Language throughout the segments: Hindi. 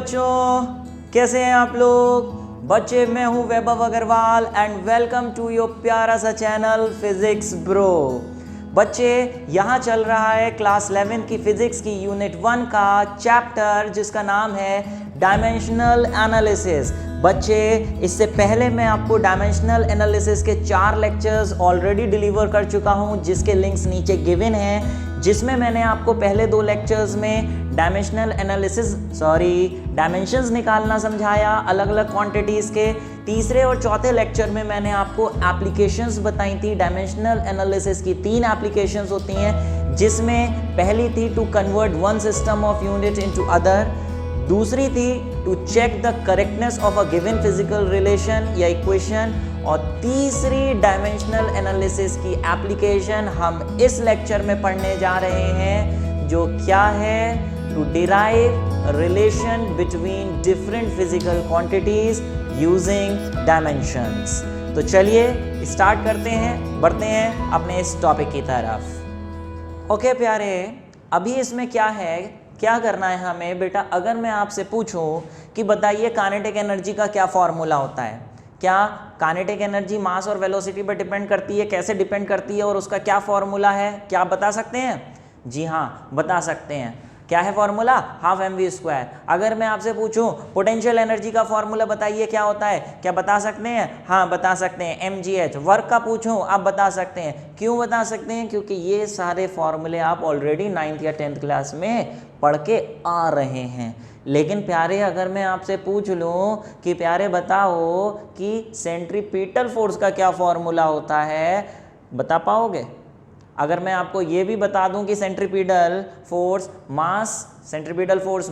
बच्चों, कैसे हैं आप लोग? बच्चे, मैं हूं Vaibhav Agarwal and welcome to your प्यारा सा चैनल फिजिक्स ब्रो। बच्चे, यहाँ चल रहा है क्लास 11 की फिजिक्स की यूनिट 1 का चैप्टर जिसका नाम है डायमेंशनल एनालिसिस। बच्चे, इससे पहले मैं आपको डायमेंशनल एनालिसिस के 4 लेक्चर्स ऑलरेडी डिलीवर कर चुका हूँ जिसके लिंक्स नीचे गिवन हैं, जिसमें मैंने आपको पहले 2 लेक्चर्स में डायमेंशंस निकालना समझाया अलग अलग क्वांटिटीज़ के। तीसरे और चौथे लेक्चर में मैंने आपको एप्लीकेशंस बताई थी। डायमेंशनल एनालिसिस की 3 एप्लीकेशंस होती हैं, जिसमें पहली थी to convert one system of unit into other, दूसरी थी to check the correctness of a given physical relation या इक्वेशन, और तीसरी डायमेंशनल एनालिसिस की एप्लीकेशन हम इस लेक्चर में पढ़ने जा रहे हैं, जो क्या है? To derive relation between different physical quantities using dimensions. तो चलिए स्टार्ट करते हैं, बढ़ते हैं अपने इस टॉपिक की तरफ। ओके प्यारे, अभी इसमें क्या है, क्या करना है हमें बेटा? अगर मैं आपसे पूछूं कि बताइए काइनेटिक एनर्जी का क्या फॉर्मूला होता है, क्या काइनेटिक एनर्जी मास और वेलोसिटी पर डिपेंड करती है? कैसे डिपेंड करती है और उसका क्या फॉर्मूला है? क्या आप बता सकते हैं? जी हाँ, बता सकते हैं। क्या है फॉर्मूला? Half mv²। अगर मैं आपसे पूछूं पोटेंशियल एनर्जी का फॉर्मूला बताइए क्या होता है, क्या बता सकते हैं? हाँ बता सकते हैं, mgh। वर्क का पूछूं आप बता सकते हैं। क्यों बता सकते हैं? क्योंकि ये सारे फॉर्मूले आप ऑलरेडी 9th या 10th क्लास में पढ़ के आ रहे हैं। लेकिन प्यारे, अगर मैं आपसे पूछ लूं कि प्यारे बताओ कि सेंट्रीपिटल फोर्स का क्या फॉर्मूला होता है, बता पाओगे? अगर मैं आपको ये भी बता दूं कि सेंट्रीपिटल फोर्स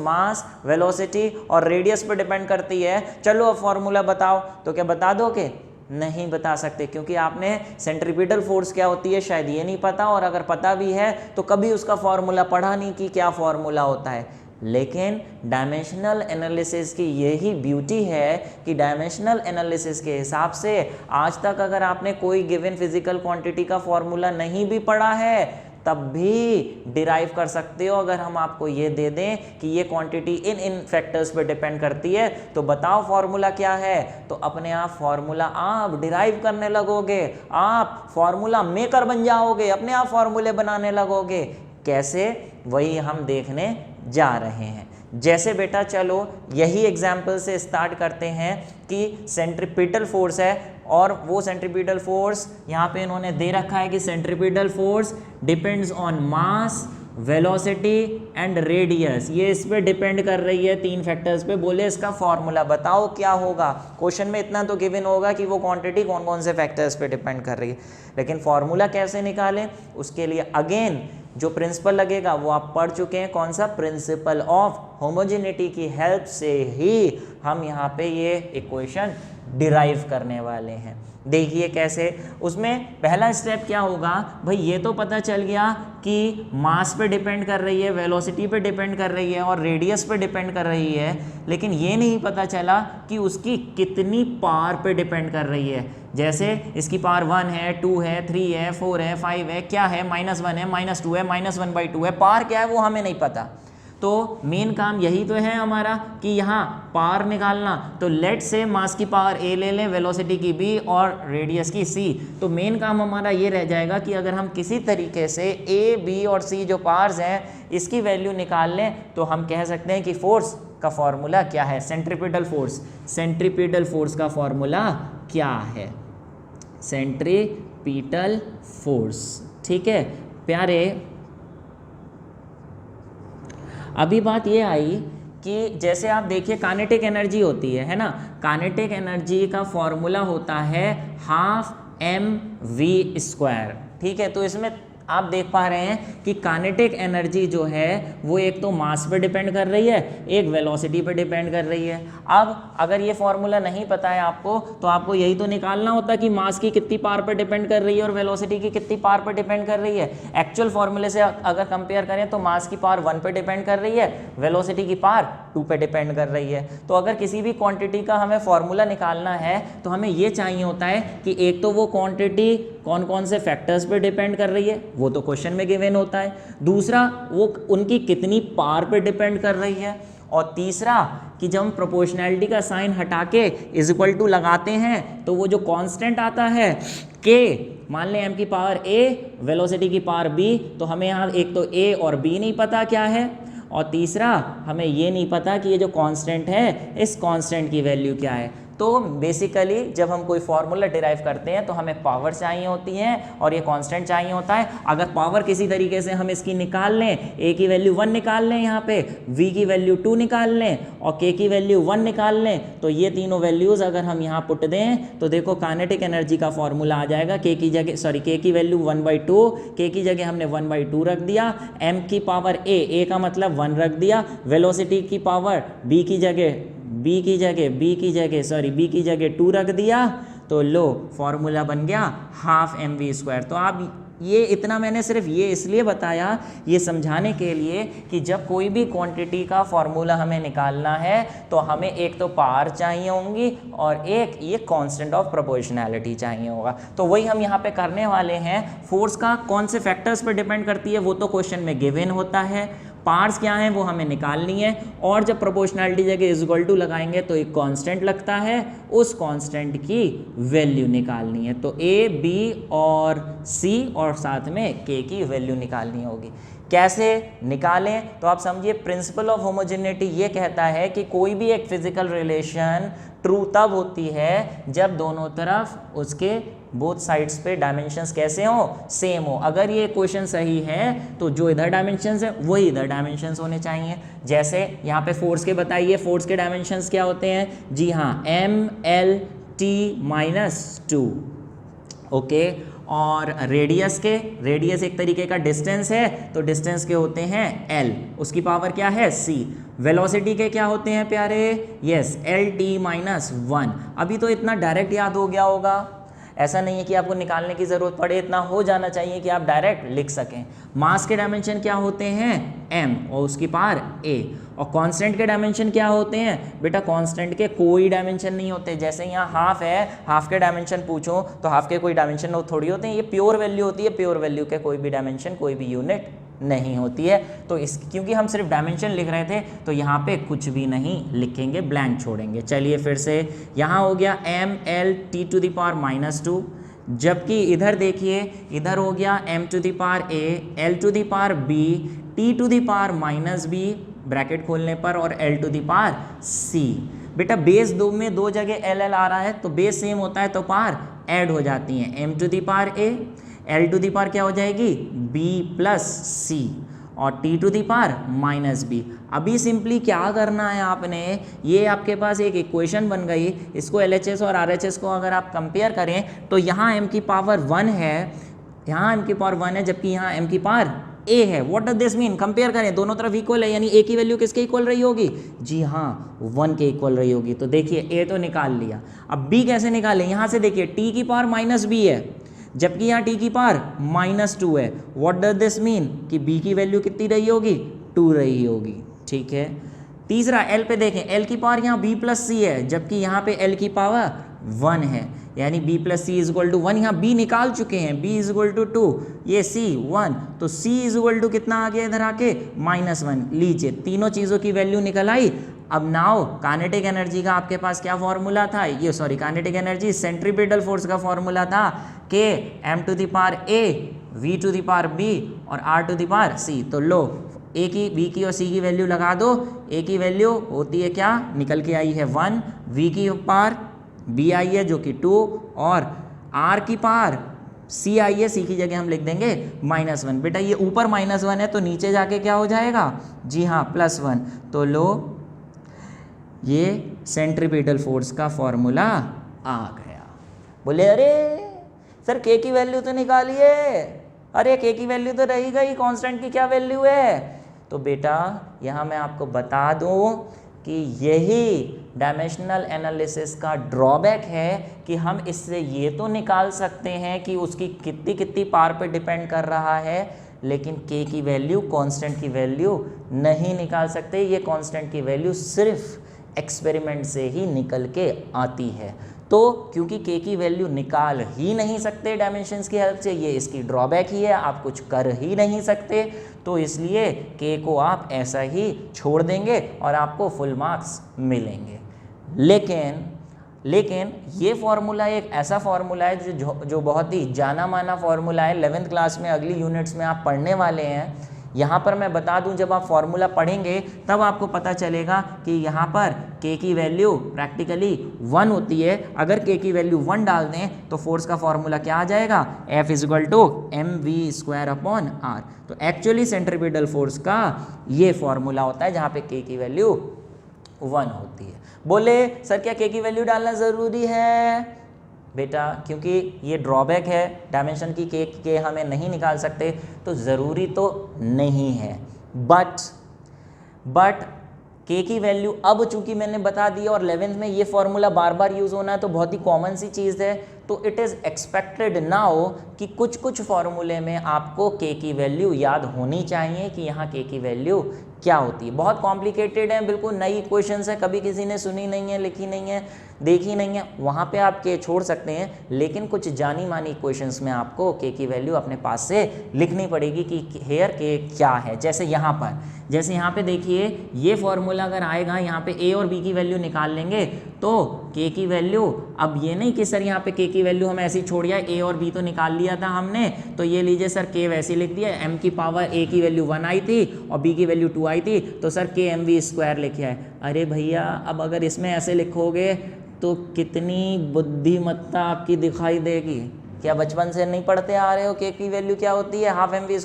मास, वेलोसिटी और रेडियस पर डिपेंड करती है, चलो अब फॉर्मूला बताओ, तो क्या बता दोगे? नहीं बता सकते, क्योंकि आपने सेंट्रीपिटल फोर्स क्या होती है शायद ये नहीं पता, और अगर पता भी है तो कभी उसका फॉर्मूला पढ़ा नहीं कि क्या फॉर्मूला होता है। लेकिन डायमेंशनल एनालिसिस की यही ब्यूटी है कि डायमेंशनल एनालिसिस के हिसाब से आज तक अगर आपने कोई गिवन फिजिकल क्वांटिटी का फॉर्मूला नहीं भी पढ़ा है, तब भी डिराइव कर सकते हो। अगर हम आपको ये दे दें कि ये क्वांटिटी इन फैक्टर्स पे डिपेंड करती है, तो बताओ फॉर्मूला क्या है, तो अपने आप फॉर्मूला आप डिराइव करने लगोगे, आप फॉर्मूला मेकर बन जाओगे, अपने आप फॉर्मूले बनाने लगोगे। कैसे? वही हम देखने जा रहे हैं। जैसे बेटा, चलो यही एग्जाम्पल से स्टार्ट करते हैं कि सेंट्रीपिटल फोर्स है, और वो सेंट्रीपिटल फोर्स यहाँ पे इन्होंने दे रखा है कि centripetal force depends on mass, velocity and radius. ये इस पे डिपेंड कर रही है 3 फैक्टर्स पे। बोले इसका फॉर्मूला बताओ क्या होगा। क्वेश्चन में इतना तो गिवन होगा कि वो क्वांटिटी कौन कौन से फैक्टर्स पे डिपेंड कर रही है, लेकिन फॉर्मूला कैसे निकालें उसके लिए अगेन जो प्रिंसिपल लगेगा वो आप पढ़ चुके हैं। कौन सा? प्रिंसिपल ऑफ होमोजेनिटी की हेल्प से ही हम यहाँ पे ये इक्वेशन डिराइव करने वाले हैं। देखिए कैसे। उसमें पहला स्टेप क्या होगा भाई, ये तो पता चल गया कि मास पे डिपेंड कर रही है, वेलोसिटी पे डिपेंड कर रही है और रेडियस पे डिपेंड कर रही है, लेकिन ये नहीं पता चला कि उसकी कितनी पावर पे डिपेंड कर रही है। जैसे इसकी पावर 1 है, 2 है, 3 है, 4 है, 5 है, क्या है? -1 है, -2 है, -1/2 है। पावर क्या है वो हमें नहीं पता। तो मेन काम यही तो है हमारा कि यहाँ पावर निकालना। तो लेट से मास की पावर A ले लें, वेलोसिटी की B और रेडियस की C। तो मेन काम हमारा ये रह जाएगा कि अगर हम किसी तरीके से A, B और C जो पावर्स हैं इसकी वैल्यू निकाल लें, तो हम कह सकते हैं कि फोर्स का फॉर्मूला क्या है? Centripetal force. सेंट्रीपिटल फोर्स का फॉर्मूला क्या है? Centripetal force. ठीक है प्यारे, अभी बात ये आई कि जैसे आप देखिए काइनेटिक एनर्जी होती है ना, काइनेटिक एनर्जी का फॉर्मूला होता है हाफ mv²। ठीक है, तो इसमें आप देख पा रहे हैं कि काइनेटिक एनर्जी जो है वो एक तो मास पे डिपेंड कर रही है, एक वेलोसिटी पे डिपेंड कर रही है। अब अगर ये फॉर्मूला नहीं पता है आपको, तो आपको यही तो निकालना होता कि मास की कितनी पावर पे डिपेंड कर रही है और वेलोसिटी की कितनी पावर पे डिपेंड कर रही है। एक्चुअल फॉर्मूले से अगर कंपेयर करें तो मास की पावर 1 पे डिपेंड कर रही है, वेलोसिटी की पावर 2 पे डिपेंड कर रही है। तो अगर किसी भी क्वांटिटी का हमें फॉर्मूला निकालना है तो हमें ये चाहिए होता है कि एक तो वो क्वांटिटी कौन कौन से फैक्टर्स पे डिपेंड कर रही है, वो तो क्वेश्चन में गिवन होता है। दूसरा, वो उनकी कितनी पावर पे डिपेंड कर रही है, और तीसरा कि जब हम प्रोपोर्शनैलिटी का साइन हटा के इज इक्वल टू लगाते हैं तो वो जो कांस्टेंट आता है के, मान लें m की पावर a वेलोसिटी की पावर b, तो हमें यहाँ एक तो a और b नहीं पता क्या है, और तीसरा हमें ये नहीं पता कि ये जो कांस्टेंट है इस कांस्टेंट की वैल्यू क्या है। तो बेसिकली जब हम कोई फार्मूला डिराइव करते हैं तो हमें पावर चाहिए होती है और ये कांस्टेंट चाहिए होता है। अगर पावर किसी तरीके से हम इसकी निकाल लें, a की वैल्यू 1 निकाल लें, यहाँ पे v की वैल्यू 2 निकाल लें और k की वैल्यू 1 निकाल लें, तो ये तीनों वैल्यूज़ अगर हम यहाँ पुट दें तो देखो काइनेटिक एनर्जी का फॉर्मूला आ जाएगा। k की जगह k की वैल्यू 1/2, k की जगह हमने 1/2 रख दिया, m की पावर a का मतलब 1 रख दिया, वेलोसिटी की पावर b की जगह 2 रख दिया, तो लो फॉर्मूला बन गया हाफ mv²। तो आप ये इतना मैंने सिर्फ ये इसलिए बताया, ये समझाने के लिए कि जब कोई भी क्वांटिटी का फॉर्मूला हमें निकालना है तो हमें एक तो पावर चाहिए होंगी और एक ये कांस्टेंट ऑफ प्रोपोर्शनैलिटी चाहिए होगा। तो वही हम यहाँ पे करने वाले हैं। फोर्स का कौन से फैक्टर्स पर डिपेंड करती है वो तो क्वेश्चन में गिवन होता है, पार्ट्स क्या हैं वो हमें निकालनी है, और जब प्रोपोर्शनैलिटी जगह इज इक्वल टू लगाएंगे तो एक कांस्टेंट लगता है, उस कांस्टेंट की वैल्यू निकालनी है। तो a, b और c और साथ में k की वैल्यू निकालनी होगी। कैसे निकालें तो आप समझिए, प्रिंसिपल ऑफ होमोजेनिटी ये कहता है कि कोई भी एक फिजिकल रिलेशन ट्रू तब होती है जब दोनों तरफ उसके बोथ साइड्स पे डायमेंशंस कैसे हो, सेम हो। अगर ये क्वेश्चन सही है तो जो इधर डायमेंशंस है वही इधर डायमेंशंस होने चाहिए। जैसे यहाँ पे फोर्स के बताइए, फोर्स के डायमेंशंस क्या होते हैं? जी हाँ, m/l/t-2, ओके। और रेडियस रेडियस एक तरीके का डिस्टेंस है, तो डिस्टेंस के होते हैं l, उसकी पावर क्या है c। वेलोसिटी के क्या होते हैं प्यारे? Yes, lt-1। अभी तो इतना डायरेक्ट याद हो गया होगा, ऐसा नहीं है कि आपको निकालने की ज़रूरत पड़े, इतना हो जाना चाहिए कि आप डायरेक्ट लिख सकें। मास के डायमेंशन क्या होते हैं? m और उसकी पावर a। और कांस्टेंट के डायमेंशन क्या होते हैं? बेटा कांस्टेंट के कोई डायमेंशन नहीं होते। जैसे यहाँ हाफ है, हाफ के डायमेंशन पूछो तो हाफ के कोई डायमेंशन थोड़ी होते हैं, ये प्योर वैल्यू होती है। प्योर वैल्यू के कोई भी डायमेंशन, कोई भी यूनिट नहीं होती है। तो इस क्योंकि हम सिर्फ डायमेंशन लिख रहे थे तो यहाँ पे कुछ भी नहीं लिखेंगे, ब्लैंक छोड़ेंगे। चलिए फिर से, यहाँ हो गया m/l/t⁻², जबकि इधर देखिए, इधर हो गया m⁴ l⁴b t⁻⁻b ब्रैकेट खोलने पर और l⁻c। बेटा बेस दो में दो जगह l आ रहा है तो बेस सेम होता है तो पावर ऐड हो जाती हैं। m⁴ l⁻ क्या हो जाएगी? b+c और t⁻⁻b। अभी सिंपली क्या करना है आपने, ये आपके पास एक इक्वेशन बन गई, इसको LHS और RHS को अगर आप कंपेयर करें तो यहाँ m की पावर 1 है, यहाँ m की पावर 1 है, जबकि यहाँ m की पावर a है। What does this mean? Compare करें, दोनों तरफ इक्वल है, यानी a की वैल्यू किसके इक्वल रही होगी? जी हाँ, 1 के इक्वल रही होगी। तो देखिए a तो निकाल लिया, अब b कैसे निकालें? यहाँ से देखिए t की पावर -b है, जबकि यहाँ t की पावर -2 है। What does this mean? कि b की वैल्यू कितनी रही होगी? 2 रही होगी। ठीक है। तीसरा l पे देखें, l की पावर यहाँ b+c है, जबकि यहाँ पे l की पावर 1 है, यानी b+c = 1। यहाँ b निकाल चुके हैं, b = 2, ये c 1, तो c = कितना आ गया इधर आके? -1। लीजिए, तीनों चीज़ों की वैल्यू निकल आई। अब नाउ काइनेटिक एनर्जी का आपके पास क्या फॉर्मूला था? ये sorry, kinetic energy centripetal force का फॉर्मूला था कि m⁴ v⁴b और r⁴c। तो लो, a की, b की और c की वैल्यू लगा दो। a की वैल्यू होती है क्या? निकल के आई है 1, v की पावर b आई है जो कि 2, और r की पावर c आई है, c की जगह हम लिख देंगे -1। बेटा ये ऊपर -1 है तो नीचे जाके क्या हो जाएगा? जी हाँ, +1। तो लो, ये सेंट्रीपिटल फोर्स का फॉर्मूला आ गया। बोले अरे सर k की वैल्यू तो निकालिए। अरे k की वैल्यू तो रही गई, कांस्टेंट की क्या वैल्यू है? तो बेटा यहाँ मैं आपको बता दूँ कि यही डायमेंशनल एनालिसिस का ड्रॉबैक है कि हम इससे ये तो निकाल सकते हैं कि उसकी कितनी कितनी पावर पे डिपेंड कर रहा है, लेकिन k की वैल्यू, कांस्टेंट की वैल्यू नहीं निकाल सकते। ये कांस्टेंट की वैल्यू सिर्फ एक्सपेरिमेंट से ही निकल के आती है। तो क्योंकि k की वैल्यू निकाल ही नहीं सकते डायमेंशंस की हेल्प से, ये इसकी ड्रॉबैक ही है, आप कुछ कर ही नहीं सकते, तो इसलिए k को आप ऐसा ही छोड़ देंगे और आपको फुल मार्क्स मिलेंगे। लेकिन ये फॉर्मूला एक ऐसा फॉर्मूला है जो बहुत ही जाना माना फॉर्मूला है, 11th क्लास में अगली यूनिट्स में आप पढ़ने वाले हैं। यहाँ पर मैं बता दूं, जब आप फॉर्मूला पढ़ेंगे तब आपको पता चलेगा कि यहाँ पर k की वैल्यू प्रैक्टिकली 1 होती है। अगर k की वैल्यू 1 डाल दें तो फोर्स का फॉर्मूला क्या आ जाएगा, F = mv²/r। तो एक्चुअली सेंट्रीपिटल फोर्स का ये फॉर्मूला होता है जहाँ पे k की वैल्यू 1 होती है। बोले सर क्या k की वैल्यू डालना ज़रूरी है? बेटा क्योंकि ये ड्रॉबैक है डायमेंशन की, के हमें नहीं निकाल सकते, तो ज़रूरी तो नहीं है। बट के की वैल्यू अब चूंकि मैंने बता दी और 11th में ये फॉर्मूला बार बार यूज़ होना है, तो बहुत ही कॉमन सी चीज़ है, तो इट इज़ एक्सपेक्टेड नाउ कि कुछ फॉर्मूले में आपको के की वैल्यू याद होनी चाहिए कि यहाँ के की वैल्यू क्या होती है। बहुत कॉम्प्लिकेटेड है, बिल्कुल नई क्वेश्चंस है, कभी किसी ने सुनी नहीं है, लिखी नहीं है, देखी नहीं है, वहाँ पे आप के छोड़ सकते हैं, लेकिन कुछ जानी मानी क्वेश्चंस में आपको के की वैल्यू अपने पास से लिखनी पड़ेगी कि हेयर के क्या है। जैसे यहाँ पे देखिए, ये फॉर्मूला अगर आएगा, यहाँ पे ए और बी की वैल्यू निकाल लेंगे तो के की वैल्यू, अब ये नहीं कि सर यहाँ पे के की वैल्यू हम ऐसे ही छोड़ दिया, ए और बी तो निकाल लिया था हमने, तो ये लीजिए सर के वैसे लिख दिया, एम की पावर ए की वैल्यू 1 आई थी और बी की वैल्यू 2 आई थी, तो सर के mv² लिखा है। अरे भैया अब अगर इसमें ऐसे लिखोगे तो कितनी बुद्धिमत्ता आपकी दिखाई देगी। क्या बचपन से नहीं पढ़ते आ रहे हो के की वैल्यू क्या होती है? हाफ mv²,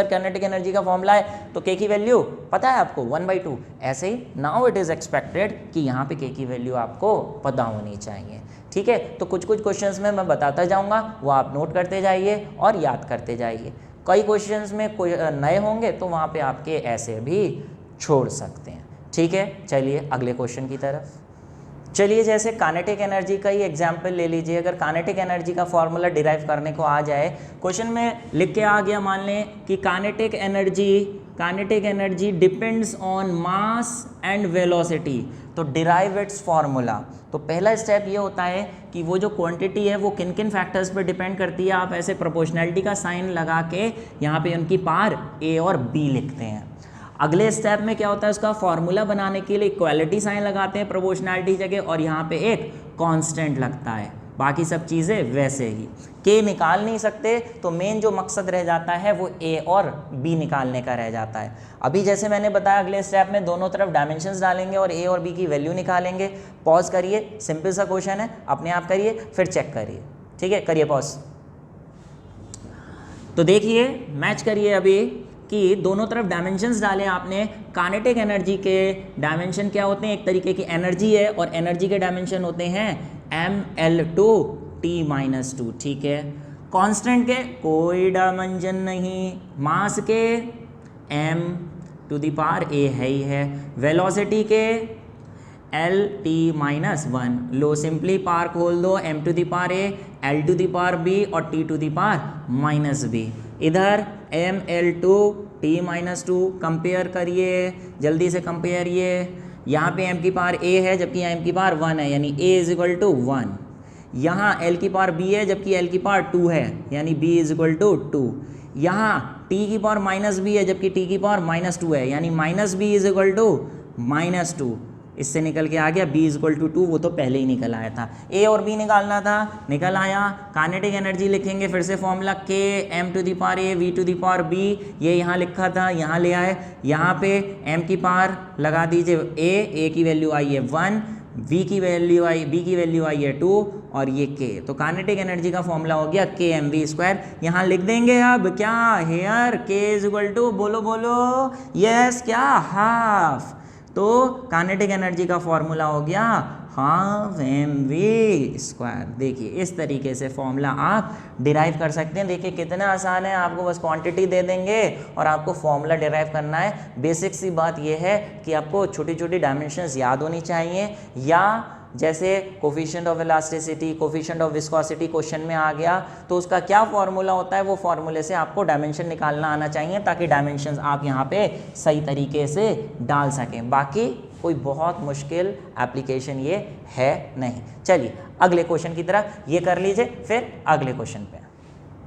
काइनेटिक एनर्जी का फॉर्मूला है, तो के की वैल्यू पता है आपको 1/2। ऐसे ही नाउ इट इज़ एक्सपेक्टेड कि यहाँ पे के की वैल्यू आपको पता होनी चाहिए। ठीक है, तो कुछ क्वेश्चंस में मैं बताता जाऊँगा, वो आप नोट करते जाइए और याद करते जाइए। कई क्वेश्चंस में कोई नए होंगे तो वहाँ पे आपके ऐसे भी छोड़ सकते हैं। ठीक है, चलिए अगले क्वेश्चन की तरफ चलिए। जैसे काइनेटिक एनर्जी का ही एग्जाम्पल ले लीजिए। अगर काइनेटिक एनर्जी का फॉर्मूला डिराइव करने को आ जाए, क्वेश्चन में लिख के आ गया, मान लें कि kinetic energy depends on mass and velocity, तो डिराइव इट्स फॉर्मूला। तो पहला स्टेप ये होता है कि वो जो क्वांटिटी है वो किन किन फैक्टर्स पर डिपेंड करती है। आप ऐसे प्रोपोर्शनैलिटी का साइन लगा के यहाँ पे उनकी पावर ए और बी लिखते हैं। अगले स्टेप में क्या होता है, उसका फॉर्मूला बनाने के लिए इक्वालिटी साइन लगाते हैं प्रोपोर्शनैलिटी जगह, और यहाँ पे एक कांस्टेंट लगता है। बाकी सब चीज़ें वैसे ही। के निकाल नहीं सकते तो मेन जो मकसद रह जाता है वो ए और बी निकालने का रह जाता है। अभी जैसे मैंने बताया, अगले स्टेप में दोनों तरफ डायमेंशंस डालेंगे और ए और बी की वैल्यू निकालेंगे। पॉज करिए, सिंपल सा क्वेश्चन है, अपने आप करिए फिर चेक करिए। ठीक है, करिए पॉज। तो देखिए, मैच करिए अभी कि दोनों तरफ डायमेंशंस डाले आपने। काइनेटिक एनर्जी के डायमेंशन क्या होते हैं? एक तरीके की एनर्जी है और एनर्जी के डायमेंशन होते हैं mL/T-2। ठीक है, कांस्टेंट के कोई डायमेंशन नहीं, मास के m⁴ है ही है, वेलोसिटी के L_T-1। लो सिंपली पार खोल दो, m⁴ L⁴ और T⁴ इधर mL/T-2 कंपेयर करिए, जल्दी से कंपेयर। ये यहाँ पे m की पावर a है जबकि m की पावर 1 है, यानी a = 1। यहाँ l की पावर b है जबकि l की पावर 2 है, यानी b = 2। यहाँ t की पावर -b है जबकि t की पावर -2 है, यानी -b = -2। इससे निकल के आ गया b = 2, वो तो पहले ही निकल आया था। a और b निकालना था, निकल आया। काइनेटिक एनर्जी लिखेंगे फिर से formula k m⁴ v⁴ b, ये यहाँ लिखा था, यहाँ ले आए। यहाँ पे m की पावर लगा दीजिए a की वैल्यू आई है 1, b की वैल्यू आई है 2 और ये k। तो काइनेटिक एनर्जी का फॉर्मूला हो गया k mv²। यहाँ लिख देंगे अब क्या, हेयर k = बोलो यस, क्या, हाफ। तो काइनेटिक एनर्जी का फॉर्मूला हो गया ½ mv²। देखिए इस तरीके से फॉर्मूला आप डिराइव कर सकते हैं। देखिए कितना आसान है, आपको बस क्वांटिटी दे देंगे और आपको फॉर्मूला डिराइव करना है। बेसिक सी बात यह है कि आपको छोटी छोटी डायमेंशंस याद होनी चाहिए, या जैसे coefficient of elasticity, coefficient of viscosity question में आ गया तो उसका क्या फॉर्मूला होता है, वो फॉर्मूले से आपको डायमेंशन निकालना आना चाहिए ताकि डायमेंशंस आप यहाँ पे सही तरीके से डाल सकें। बाकी कोई बहुत मुश्किल एप्लीकेशन ये है नहीं। चलिए अगले क्वेश्चन की तरफ ये कर लीजिए, फिर अगले क्वेश्चन पे।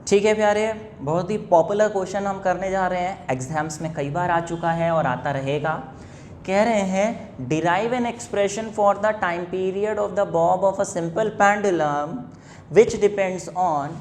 ठीक है प्यारे, बहुत ही पॉपुलर क्वेश्चन हम करने जा रहे हैं, एग्जाम्स में कई बार आ चुका है और आता रहेगा। कह रहे हैं derive an expression for the time period of the Bob of a simple pendulum which depends on.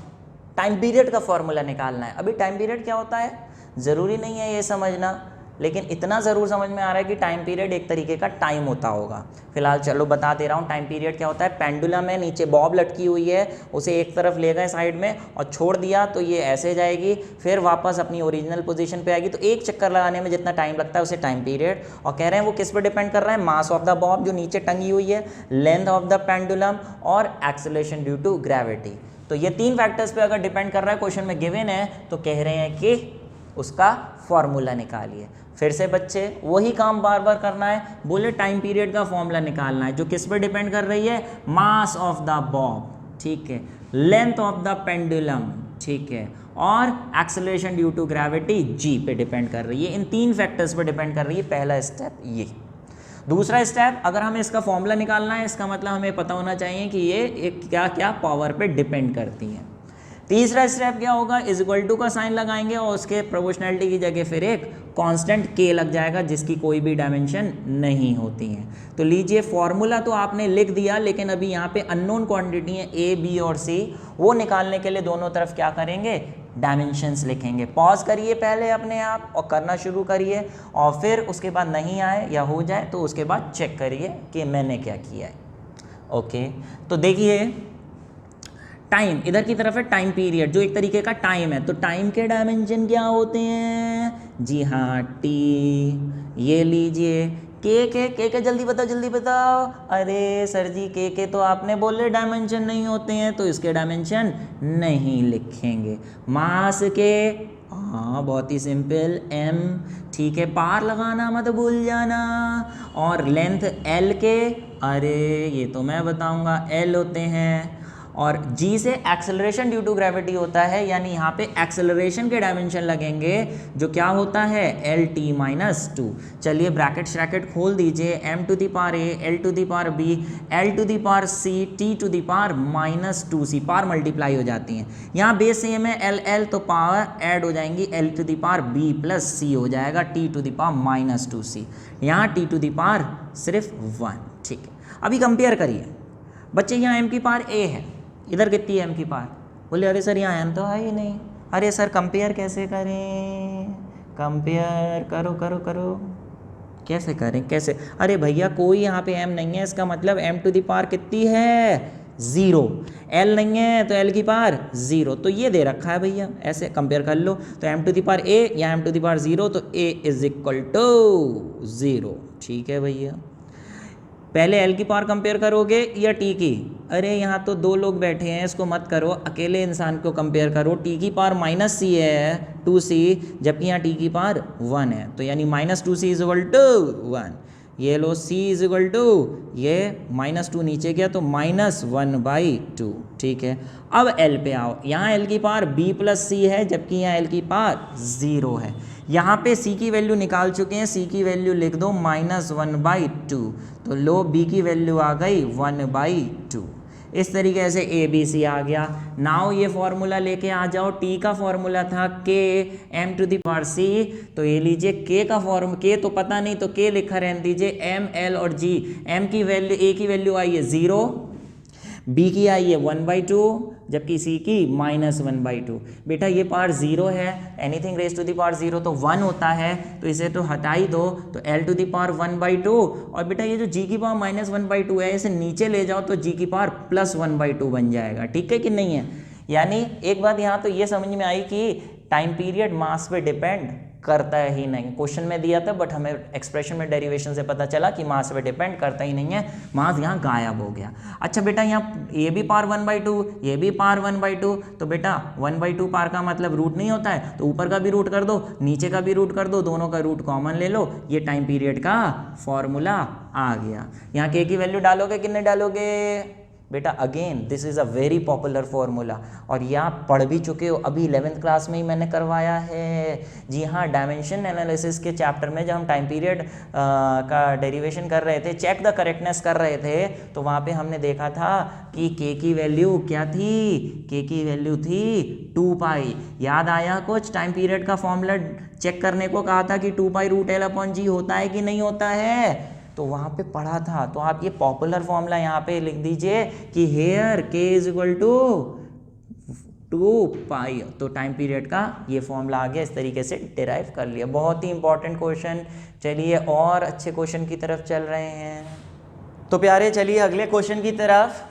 Time period का फॉर्मूला निकालना है। अभी टाइम पीरियड क्या होता है ज़रूरी नहीं है ये समझना, लेकिन इतना ज़रूर समझ में आ रहा है कि टाइम पीरियड एक तरीके का टाइम होता होगा। फिलहाल चलो बता दे रहा हूँ टाइम पीरियड क्या होता है। पेंडुलम है, नीचे बॉब लटकी हुई है, उसे एक तरफ ले गए साइड में और छोड़ दिया तो ये ऐसे जाएगी, फिर वापस अपनी ओरिजिनल पोजीशन पे आएगी। तो एक चक्कर लगाने में जितना टाइम लगता है उसे टाइम पीरियड। और कह रहे हैं वो किस पर डिपेंड कर रहा है, मास ऑफ द बॉब जो नीचे टंगी हुई है, लेंथ ऑफ द पेंडुलम और एक्सेलरेशन ड्यू टू ग्रेविटी। तो ये 3 फैक्टर्स पे अगर डिपेंड कर रहा है, क्वेश्चन में गिवन है, तो कह रहे हैं कि उसका फॉर्मूला निकालिए। फिर से बच्चे वही काम बार बार करना है, बोले टाइम पीरियड का फॉर्मूला निकालना है जो किस पर डिपेंड कर रही है, मास ऑफ द बॉब, ठीक है, लेंथ ऑफ द पेंडुलम, ठीक है, और acceleration due to gravity G पे डिपेंड कर रही है। इन 3 फैक्टर्स पर डिपेंड कर रही है। पहला स्टेप ये। दूसरा स्टेप, अगर हमें इसका फॉर्मूला निकालना है, इसका मतलब हमें पता होना चाहिए कि ये एक क्या क्या पावर पे डिपेंड करती हैं। तीसरा स्टेप क्या होगा, इज इक्वल टू का साइन लगाएंगे और उसके प्रोपोर्शनलिटी की जगह फिर एक कांस्टेंट के लग जाएगा जिसकी कोई भी डायमेंशन नहीं होती है। तो लीजिए फॉर्मूला तो आपने लिख दिया, लेकिन अभी यहाँ पे अननोन क्वांटिटी है ए बी और सी, वो निकालने के लिए दोनों तरफ क्या करेंगे, डायमेंशंस लिखेंगे। पॉज करिए पहले अपने आप और करना शुरू करिए, और फिर उसके बाद नहीं आए या हो जाए तो उसके बाद चेक करिए कि मैंने क्या किया है। ओके, तो देखिए टाइम इधर की तरफ है, टाइम पीरियड जो एक तरीके का टाइम है। तो टाइम के डायमेंशन क्या होते हैं, जी हाँ टी। ये लीजिए के जल्दी बताओ जल्दी बताओ। अरे सर जी के तो आपने बोले डायमेंशन नहीं होते हैं, तो इसके डायमेंशन नहीं लिखेंगे। मास के, हाँ बहुत ही सिंपल, एम, ठीक है, पार लगाना मत भूल जाना। और लेंथ एल के, अरे ये तो मैं बताऊंगा, एल होते हैं। और जी से एक्सेलरेशन ड्यू टू ग्रेविटी होता है, यानी यहाँ पे एक्सेलरेशन के डायमेंशन लगेंगे जो क्या होता है, एल टी माइनस 2। चलिए ब्रैकेट श्रैकेट खोल दीजिए, M to the power A, L to the power B, L to the power C, T to the power minus 2सी, पावर मल्टीप्लाई हो जाती हैं। यहाँ बेस सेम है एल एल, तो पावर ऐड हो जाएंगी, L to the power B plus C हो जाएगा, T to the power minus 2सी। यहाँ टी टू दी पावर सिर्फ 1, ठीक है। अभी कंपेयर करिए बच्चे, यहाँ एम की पावर ए है, इधर कितनी है एम की पावर, बोले अरे सर यहाँ एम तो है ही नहीं। अरे सर कंपेयर कैसे करें, कंपेयर करो करो करो, कैसे करें कैसे, अरे भैया कोई यहाँ पे एम नहीं है, इसका मतलब एम टू दी पावर कितनी है, 0। एल नहीं है तो एल की पावर 0, तो ये दे रखा है भैया, ऐसे कंपेयर कर लो। तो एम टू दी पावर ए या एम टू दी पावर 0, तो ए इज इक्वल टू 0, ठीक है भैया। पहले एल की पावर कंपेयर करोगे या टी की, अरे यहाँ तो 2 लोग बैठे हैं, इसको मत करो, अकेले इंसान को कंपेयर करो। टी की पावर माइनस सी है 2c, जबकि यहाँ टी की पावर 1 है, तो यानी minus 2c is equal to 1। ये लो c इज इक्वल टू, ये -2 नीचे गया तो -1/2, ठीक है। अब l पे आओ, यहाँ l की पावर b प्लस सी है, जबकि यहाँ l की पावर 0 है। यहाँ पे c की वैल्यू निकाल चुके हैं, c की वैल्यू लिख दो -1/2, तो लो b की वैल्यू आ गई 1/2। इस तरीके से ए बी सी आ गया। नाउ ये फॉर्मूला लेके आ जाओ, t का फॉर्मूला था k m to the power c, तो ये लीजिए k का फॉर्म, k तो पता नहीं तो k लिखा रहने दीजिए, m l और g, m की वैल्यू, a की वैल्यू आई है 0, b की आई है 1/2, जबकि c की -1/2। बेटा ये पावर 0 है, anything raise to the power 0 तो 1 होता है, तो इसे तो हटा ही दो, तो l टू दी पावर 1/2। और बेटा ये जो g की पावर -1/2 है, इसे नीचे ले जाओ तो g की पावर +1/2 बन जाएगा, ठीक है कि नहीं है। यानी एक बात यहाँ तो ये समझ में आई कि टाइम पीरियड मास पे डिपेंड करता ही नहीं। क्वेश्चन में दिया था, बट हमें एक्सप्रेशन में डेरिवेशन से पता चला कि मास पे डिपेंड करता ही नहीं है, मास यहाँ गायब हो गया। अच्छा बेटा यहाँ ये भी पावर 1/2, ये भी पावर 1/2, तो बेटा 1/2 पावर का मतलब रूट नहीं होता है, तो ऊपर का भी रूट कर दो, नीचे का भी रूट कर दो, दोनों का रूट कॉमन ले लो, ये टाइम पीरियड का फॉर्मूला आ गया। यहाँ के की वैल्यू डालोगे कि नहीं डालोगे, बेटा again this is a very popular formula, और ये आप पढ़ भी चुके हो, अभी 11th क्लास में ही मैंने करवाया है। जी हाँ, डायमेंशन एनालिसिस के चैप्टर में जब हम टाइम पीरियड का डेरिवेशन कर रहे थे, चेक द करेक्टनेस कर रहे थे, तो वहाँ पे हमने देखा था कि के की वैल्यू क्या थी, के की वैल्यू थी 2 पाई। याद आया कुछ? टाइम पीरियड का फॉर्मूला चेक करने को कहा था कि 2 पाई रूट एल अपॉन जी होता है कि नहीं होता है, तो वहाँ पे पढ़ा था। तो आप ये पॉपुलर फॉर्मूला यहाँ पे लिख दीजिए कि हेयर के इज इक्वल टू 2 पाई, तो टाइम पीरियड का ये फॉर्मूला आ गया, इस तरीके से डिराइव कर लिया। बहुत ही इंपॉर्टेंट क्वेश्चन। चलिए और अच्छे क्वेश्चन की तरफ चल रहे हैं। तो प्यारे चलिए अगले क्वेश्चन की तरफ।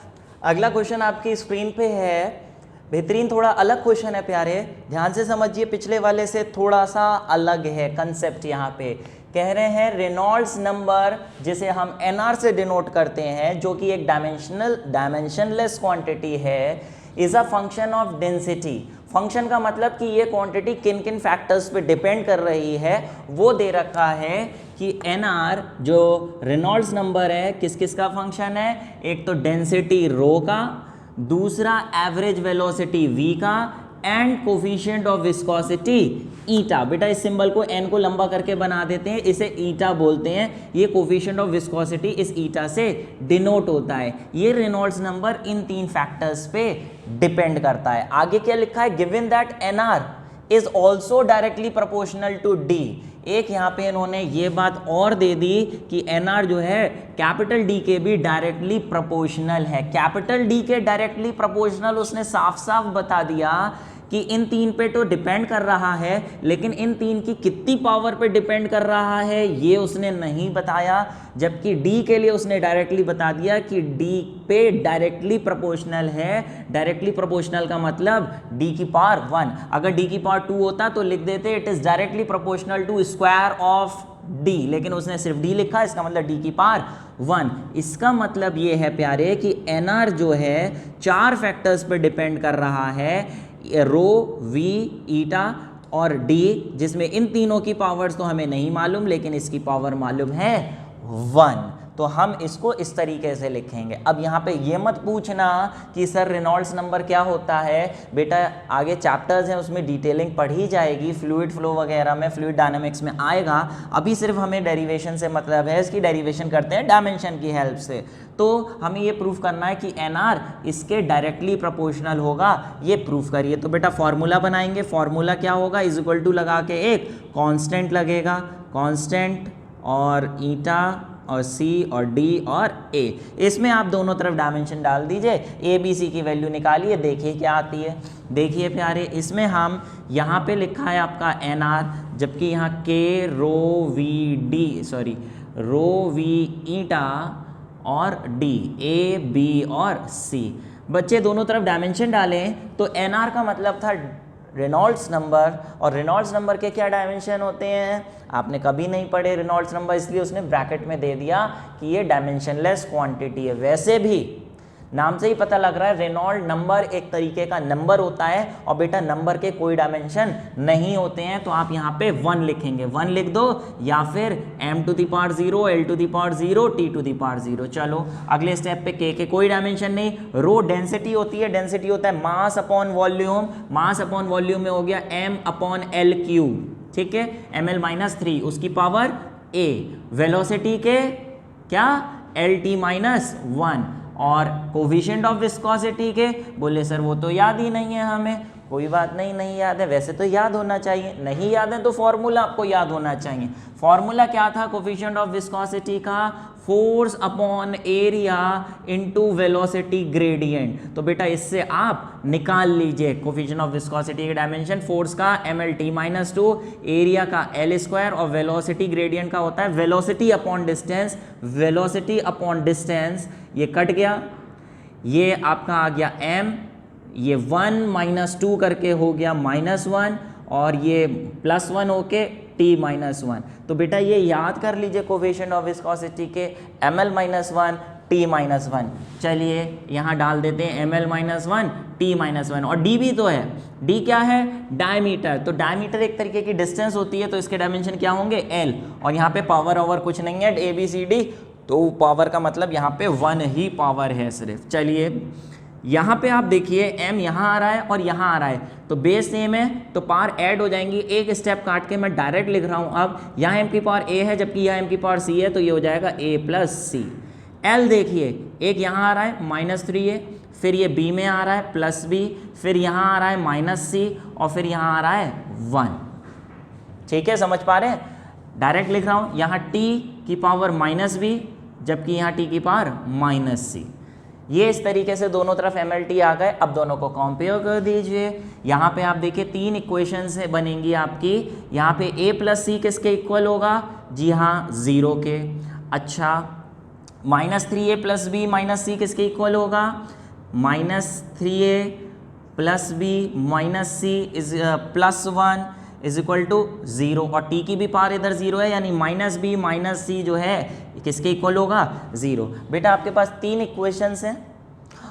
अगला क्वेश्चन आपकी स्क्रीन पे है, बेहतरीन, थोड़ा अलग क्वेश्चन है प्यारे, ध्यान से समझिए, पिछले वाले से थोड़ा सा अलग है कंसेप्ट। यहाँ पे कह रहे हैं रेनॉल्ड्स नंबर, जिसे हम एनआर से डिनोट करते हैं, जो कि एक डायमेंशनलेस क्वांटिटी है, is a function of density. Function का मतलब कि ये क्वांटिटी किन किन फैक्टर्स पे डिपेंड कर रही है, वो दे रखा है कि एनआर जो रेनॉल्ड्स नंबर है किस किस का फंक्शन है, एक तो डेंसिटी रो का, दूसरा एवरेज वेलोसिटी v का, एंड कोफिशिएंट ऑफ विस्कोसिटी ईटा। बेटा इस सिंबल को n को लंबा करके बना देते हैं, इसे ईटा बोलते हैं। ये कोफिशिएंट ऑफ विस्कोसिटी इस ईटा से डिनोट होता है। ये रेनॉल्ड्स नंबर इन 3 फैक्टर्स पे डिपेंड करता है। आगे क्या लिखा है, given that NR is also directly proportional to D. एक यहाँ पे इन्होंने ये बात और दे दी कि एनआर जो है कैपिटल डी के भी डायरेक्टली प्रोपोर्शनल है। कैपिटल डी के डायरेक्टली प्रोपोर्शनल उसने साफ साफ बता दिया कि इन 3 पे तो डिपेंड कर रहा है, लेकिन इन 3 की कितनी पावर पे डिपेंड कर रहा है ये उसने नहीं बताया। जबकि डी के लिए उसने डायरेक्टली बता दिया कि डी पे डायरेक्टली प्रोपोर्शनल है। डायरेक्टली प्रोपोर्शनल का मतलब डी की पावर 1, अगर डी की पावर 2 होता तो लिख देते it is directly proportional to square of D, लेकिन उसने सिर्फ डी लिखा, इसका मतलब डी की पावर 1। इसका मतलब ये है प्यारे कि एनआर जो है 4 फैक्टर्स पे डिपेंड कर रहा है, रो, वी, ईटा और डी, जिसमें इन तीनों की पावर्स तो हमें नहीं मालूम, लेकिन इसकी पावर मालूम है 1। तो हम इसको इस तरीके से लिखेंगे। अब यहाँ पे ये मत पूछना कि सर रेनॉल्ड्स नंबर क्या होता है, बेटा आगे चैप्टर्स हैं उसमें डिटेलिंग पढ़ी जाएगी, फ्लूइड फ्लो वगैरह में, फ्लूइड डायनामिक्स में आएगा। अभी सिर्फ हमें डेरिवेशन से मतलब है, इसकी डेरिवेशन करते हैं डायमेंशन की हेल्प से। तो हमें ये प्रूफ करना है कि एनआर इसके डायरेक्टली प्रोपोर्शनल होगा, ये प्रूफ करिए। तो बेटा फॉर्मूला बनाएंगे, फॉर्मूला क्या होगा, इज इक्वल टू लगा के एक कांस्टेंट लगेगा, कांस्टेंट और ईटा और सी और डी और ए, इसमें आप दोनों तरफ डायमेंशन डाल दीजिए, ए बी सी की वैल्यू निकालिए, देखिए क्या आती है। देखिए प्यारे, इसमें हम यहाँ पे लिखा है आपका एन आर, जबकि यहाँ के रो वी डी रो वी ईटा और डी, ए बी और सी। बच्चे दोनों तरफ डायमेंशन डालें तो एन आर का मतलब था रेनॉल्ड्स नंबर, और रेनॉल्ड्स नंबर के क्या डायमेंशन होते हैं, आपने कभी नहीं पढ़े रेनॉल्ड्स नंबर, इसलिए उसने ब्रैकेट में दे दिया कि ये डायमेंशनलेस क्वांटिटी है। वैसे भी नाम से ही पता लग रहा है रेनॉल्ड नंबर एक तरीके का नंबर होता है, और बेटा नंबर के कोई डायमेंशन नहीं होते हैं, तो आप यहाँ पे 1 लिखेंगे, 1 लिख दो, या फिर m to the power 0, l to the power 0, t to the power 0। चलो अगले स्टेप पे k के कोई डायमेंशन नहीं, रो डेंसिटी होती है, डेंसिटी होता है mass upon volume, mass upon volume में हो गया m अपॉन l क्यूब, ठीक है, ml-3 उसकी पावर a, वेलोसिटी के क्या lt-1, और कोफिशिएंट ऑफ विस्कोसिटी के बोले सर वो तो याद ही नहीं है हमें। कोई बात नहीं, नहीं याद है, वैसे तो याद होना चाहिए, नहीं याद है तो फॉर्मूला आपको याद होना चाहिए। फॉर्मूला क्या था कोफिशिएंट ऑफ विस्कोसिटी का, force upon area into velocity gradient. तो बेटा इससे आप निकाल लीजिए कोफिशिएंट ऑफ विस्कोसिटी के डायमेंशन, फोर्स का mlt-2, एरिया का l², और वेलोसिटी ग्रेडियंट का होता है velocity upon distance, velocity upon distance, ये कट गया, ये आपका आ गया m, ये 1 - 2 करके हो गया -1, और ये +1 होके t-1। तो बेटा ये याद कर लीजिए कोफिशिएंट ऑफ विस्कोसिटी के ml-1 t-1। चलिए यहाँ डाल देते हैं ml-1 t-1, और d भी तो है, d क्या है डायमीटर, तो डायमीटर एक तरीके की डिस्टेंस होती है, तो इसके डायमेंशन क्या होंगे l, और यहाँ पे पावर ओवर कुछ नहीं है a b c d, तो पावर का मतलब यहाँ पे 1 ही पावर है सिर्फ। चलिए यहाँ पे आप देखिए m यहाँ आ रहा है और यहाँ आ रहा है, तो बेस सेम है तो पावर ऐड हो जाएंगी। एक स्टेप काट के मैं डायरेक्ट लिख रहा हूँ, अब यहाँ m की पावर a है जबकि यहाँ m की पावर c है, तो ये हो जाएगा a प्लस सी। l देखिए एक यहाँ आ रहा है -3a, फिर ये b में आ रहा है +b, फिर यहाँ आ रहा है -c और फिर यहाँ आ रहा है 1। ठीक है, समझ पा रहे हैं? डायरेक्ट लिख रहा हूँ, यहाँ t की पावर -b जबकि यहाँ t की पावर -c। ये इस तरीके से दोनों तरफ MLT आ गए। अब दोनों को कंपेयर कर दीजिए। यहाँ पे आप देखिए 3 इक्वेशंस बनेंगी आपकी। यहाँ पे a प्लस सी किसके इक्वल होगा? जी हाँ, 0 के। अच्छा, -3a प्लस बी माइनस सी किसके इक्वल होगा? -3a plus B minus C is +1 is equal to 0, और t की भी पावर इधर 0 है, यानी -b माइनस सी जो है किसके इक्वल होगा? 0। बेटा आपके पास 3 इक्वेशंस हैं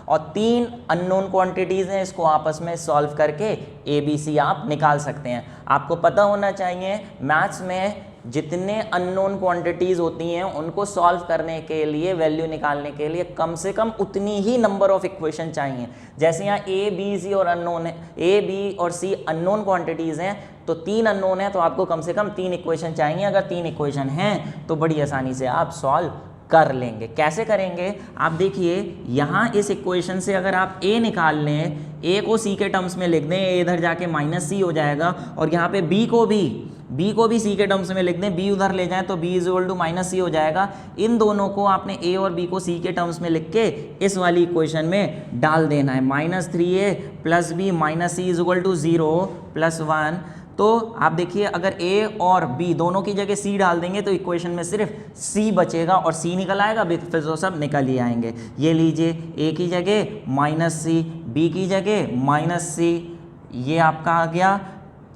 और 3 अननोन क्वांटिटीज़ हैं, इसको आपस में सॉल्व करके ए बी सी आप निकाल सकते हैं। आपको पता होना चाहिए मैथ्स में जितने अननोन क्वांटिटीज़ होती हैं उनको सॉल्व करने के लिए, वैल्यू निकालने के लिए कम से कम उतनी ही नंबर ऑफ इक्वेशन चाहिए। जैसे यहाँ ए बी सी और अननोन है, ए बी और सी अननोन क्वांटिटीज़ हैं, तो 3 अननोन है तो आपको कम से कम 3 इक्वेशन चाहिए। अगर 3 इक्वेशन हैं तो बड़ी आसानी से आप सॉल्व कर लेंगे। कैसे करेंगे? आप देखिए यहाँ इस इक्वेशन से अगर आप a निकाल लें, a को c के टर्म्स में लिख दें, a इधर जाके -c हो जाएगा, और यहाँ पे b को भी c के टर्म्स में लिख दें, b उधर ले जाएं तो b इक्वल टू -c हो जाएगा। इन दोनों को आपने a और b को c के टर्म्स में लिख के इस वाली इक्वेशन में डाल देना है। -3a plus b minus C is equal to 0 + 1। तो आप देखिए अगर a और b दोनों की जगह c डाल देंगे तो इक्वेशन में सिर्फ c बचेगा और c निकल आएगा, फिर तो सब निकल ही आएंगे। ये लीजिए a की जगह -c, b की जगह -c, ये आपका आ गया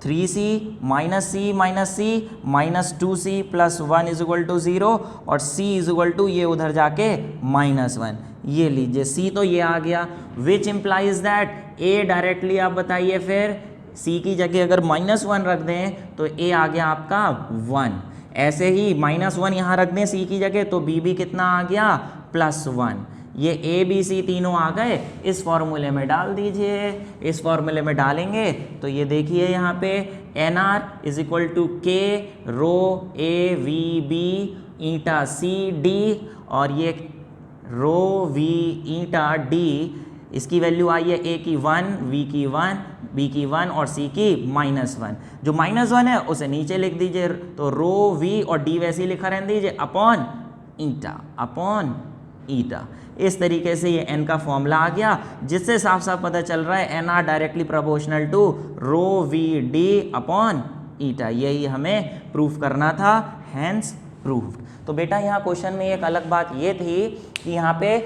3c -c -2c + 1 is equal to 0, और c इज इक्वल टू ये उधर जाके -1। ये लीजिए c तो ये आ गया, which implies that a directly आप बताइए फिर c की जगह अगर -1 रख दें तो a आ गया आपका 1। ऐसे ही -1 यहाँ रख दें c की जगह तो b भी कितना आ गया? +1। ये a b c तीनों आ गए, इस फॉर्मूले में डाल दीजिए। इस फॉर्मूले में डालेंगे तो ये देखिए यहाँ पे nr is equal to k rho a v b eta c d, और ये रो v ईटा d, इसकी वैल्यू आई है a की 1, v की 1, b की 1 और c की -1। जो -1 है उसे नीचे लिख दीजिए, तो रो v और d वैसे ही लिखा रहने दीजिए अपॉन ईटा। इस तरीके से ये n का फॉर्मूला आ गया, जिससे साफ साफ पता चल रहा है nr directly proportional to rho v d upon eta. यही हमें प्रूफ करना था, हैंस प्रूव्ड। तो बेटा यहाँ क्वेश्चन में एक अलग बात ये थी कि यहाँ पे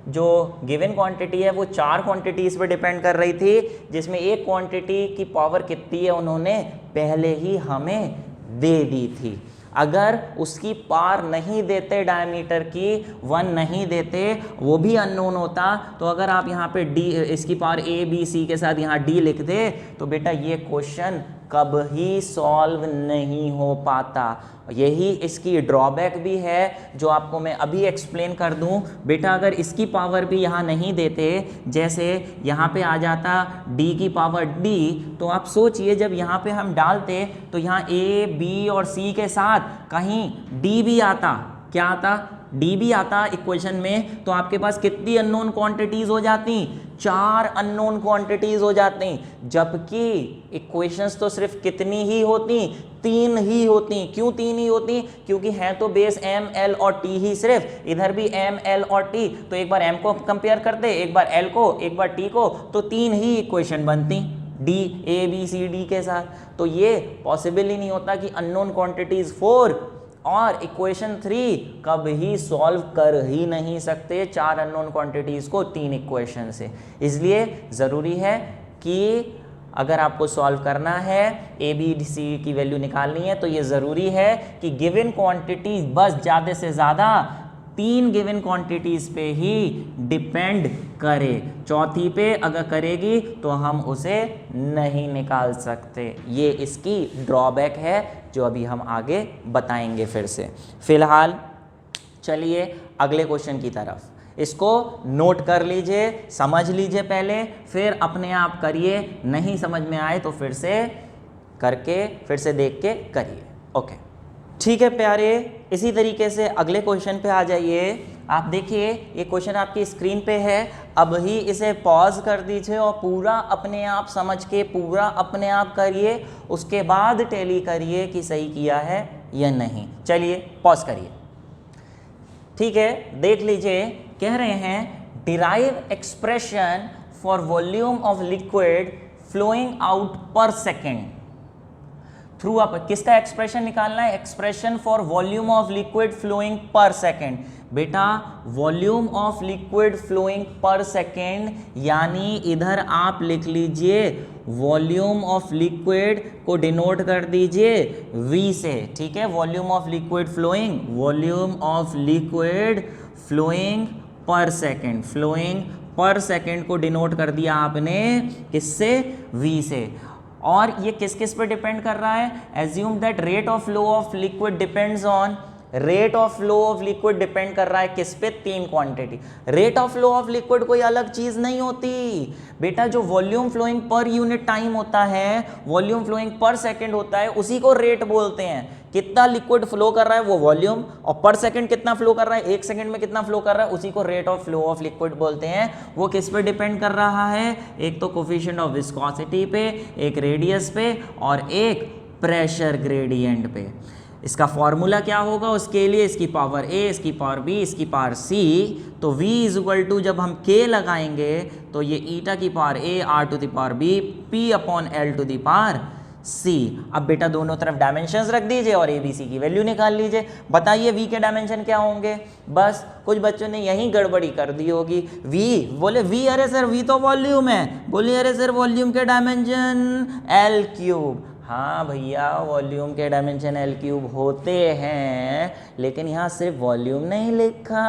जो गिवन क्वांटिटी है वो 4 क्वांटिटीज़ पे डिपेंड कर रही थी, जिसमें एक क्वांटिटी की पावर कितनी है उन्होंने पहले ही हमें दे दी थी। अगर उसकी पावर नहीं देते, डायमीटर की 1 नहीं देते, वो भी अननोन होता, तो अगर आप यहाँ पे d इसकी पावर a b c के साथ यहाँ d लिख दे तो बेटा ये क्वेश्चन कब ही सॉल्व नहीं हो पाता। यही इसकी ड्रॉबैक भी है जो आपको मैं अभी एक्सप्लेन कर दूं। बेटा अगर इसकी पावर भी यहाँ नहीं देते, जैसे यहाँ पे आ जाता d की पावर d, तो आप सोचिए जब यहाँ पे हम डालते तो यहाँ a b और c के साथ कहीं d भी आता। क्या आता? d भी आता इक्वेशन में, तो आपके पास कितनी अननोन क्वांटिटीज हो जाती? 4 अननोन क्वांटिटीज हो जाती, जबकि इक्वेशंस तो सिर्फ कितनी ही होती? 3 ही होती। क्यों 3 ही होती? क्योंकि है तो बेस m l और t ही सिर्फ, इधर भी m l और t, तो एक बार m को कंपेयर करते, एक बार l को, एक बार t को, तो 3 ही इक्वेशन बनती d a b c d के साथ। तो ये पॉसिबल ही नहीं होता कि अननोन क्वांटिटीज 4 और इक्वेशन 3 कब ही सॉल्व कर ही नहीं सकते 4 अननोन क्वांटिटीज़ को 3 इक्वेशन से। इसलिए ज़रूरी है कि अगर आपको सॉल्व करना है ए बी सी की वैल्यू निकालनी है तो ये ज़रूरी है कि गिवन क्वांटिटी बस ज़्यादा से ज़्यादा 3 गिवन क्वांटिटीज़ पे ही डिपेंड करे, चौथी पे अगर करेगी तो हम उसे नहीं निकाल सकते। ये इसकी ड्रॉबैक है जो अभी हम आगे बताएंगे फिर से। फिलहाल चलिए अगले क्वेश्चन की तरफ, इसको नोट कर लीजिए, समझ लीजिए पहले, फिर अपने आप करिए, नहीं समझ में आए तो फिर से करके फिर से देख के करिए। ओके ठीक है प्यारे, इसी तरीके से अगले क्वेश्चन पे आ जाइए। आप देखिए ये क्वेश्चन आपकी स्क्रीन पे है, अब ही इसे पॉज कर दीजिए और पूरा अपने आप समझ के पूरा अपने आप करिए, उसके बाद टैली करिए कि सही किया है या नहीं। चलिए पॉज करिए। ठीक है, देख लीजिए, कह रहे हैं derive expression for volume of liquid flowing out per second through up. किसका एक्सप्रेशन निकालना है? Expression for volume of liquid flowing per second. बेटा volume of liquid flowing per second, यानी इधर आप लिख लीजिए वॉल्यूम ऑफ लिक्विड को डिनोट कर दीजिए V से। ठीक है, volume of liquid flowing, volume of liquid flowing per second, flowing per second को डिनोट कर दिया आपने किससे? V से। और ये किस किस पे डिपेंड कर रहा है? Assume that rate of flow of liquid depends on, rate of flow of liquid depend कर रहा है किस पे? तीन quantity. Rate of flow of liquid कोई अलग चीज नहीं होती बेटा, जो volume flowing per unit time होता है, वॉल्यूम फ्लोइंग पर सेकंड होता है, उसी को रेट बोलते हैं। कितना लिक्विड फ्लो कर रहा है वो वॉल्यूम, और पर सेकंड कितना फ्लो कर रहा है, एक सेकंड में कितना फ्लो कर रहा है, उसी को rate of flow of liquid बोलते हैं। वो किस पे डिपेंड कर रहा है? एक तो कोफिशिएंट ऑफ विस्कोसिटी पे, एक रेडियस पे, और एक प्रेशर ग्रेडियंट पे। इसका फॉर्मूला क्या होगा उसके लिए? इसकी पावर a, इसकी पावर b, इसकी पावर c। तो v इज इक्वल टू, जब हम k लगाएंगे तो ये ईटा की power a, r to the power b, p upon l to the power c। अब बेटा दोनों तरफ डायमेंशंस रख दीजिए और a b c की वैल्यू निकाल लीजिए। बताइए v के डायमेंशन क्या होंगे? बस कुछ बच्चों ने यही गड़बड़ी कर दी होगी। v बोले v, अरे सर v तो वॉल्यूम है। बोलिए अरे सर वॉल्यूम के डायमेंशन l क्यूब। हाँ भैया वॉल्यूम के डायमेंशन L क्यूब होते हैं, लेकिन यहाँ सिर्फ वॉल्यूम नहीं लिखा,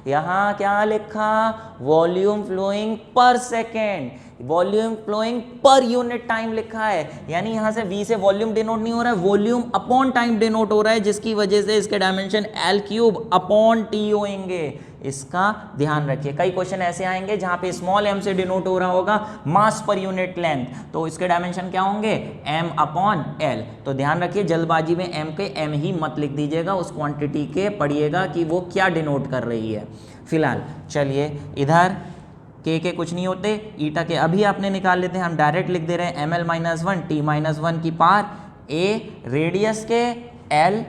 यहाँ क्या लिखा? Volume flowing per second, volume flowing per unit time लिखा है। यानी यहाँ से V से वॉल्यूम डिनोट नहीं हो रहा है, वॉल्यूम अपॉन टाइम डिनोट हो रहा है, जिसकी वजह से इसके dimension L cube upon T होंगे। इसका ध्यान रखिए। कई क्वेश्चन ऐसे आएंगे जहां पे स्मॉल m से डिनोट हो रहा होगा मास पर यूनिट लेंथ, तो इसके डायमेंशन क्या होंगे? m upon l। तो ध्यान रखिए, जल्दबाजी में m के m ही मत लिख दीजिएगा, उस क्वांटिटी के पढ़िएगा कि वो क्या डिनोट कर रही है। फिलहाल चलिए इधर के कुछ नहीं होते, ईटा के अभी आपने निकाल लेते हैं, हम डायरेक्ट लिख दे रहे हैं ml-1 t-1 की पावर a, रेडियस के l,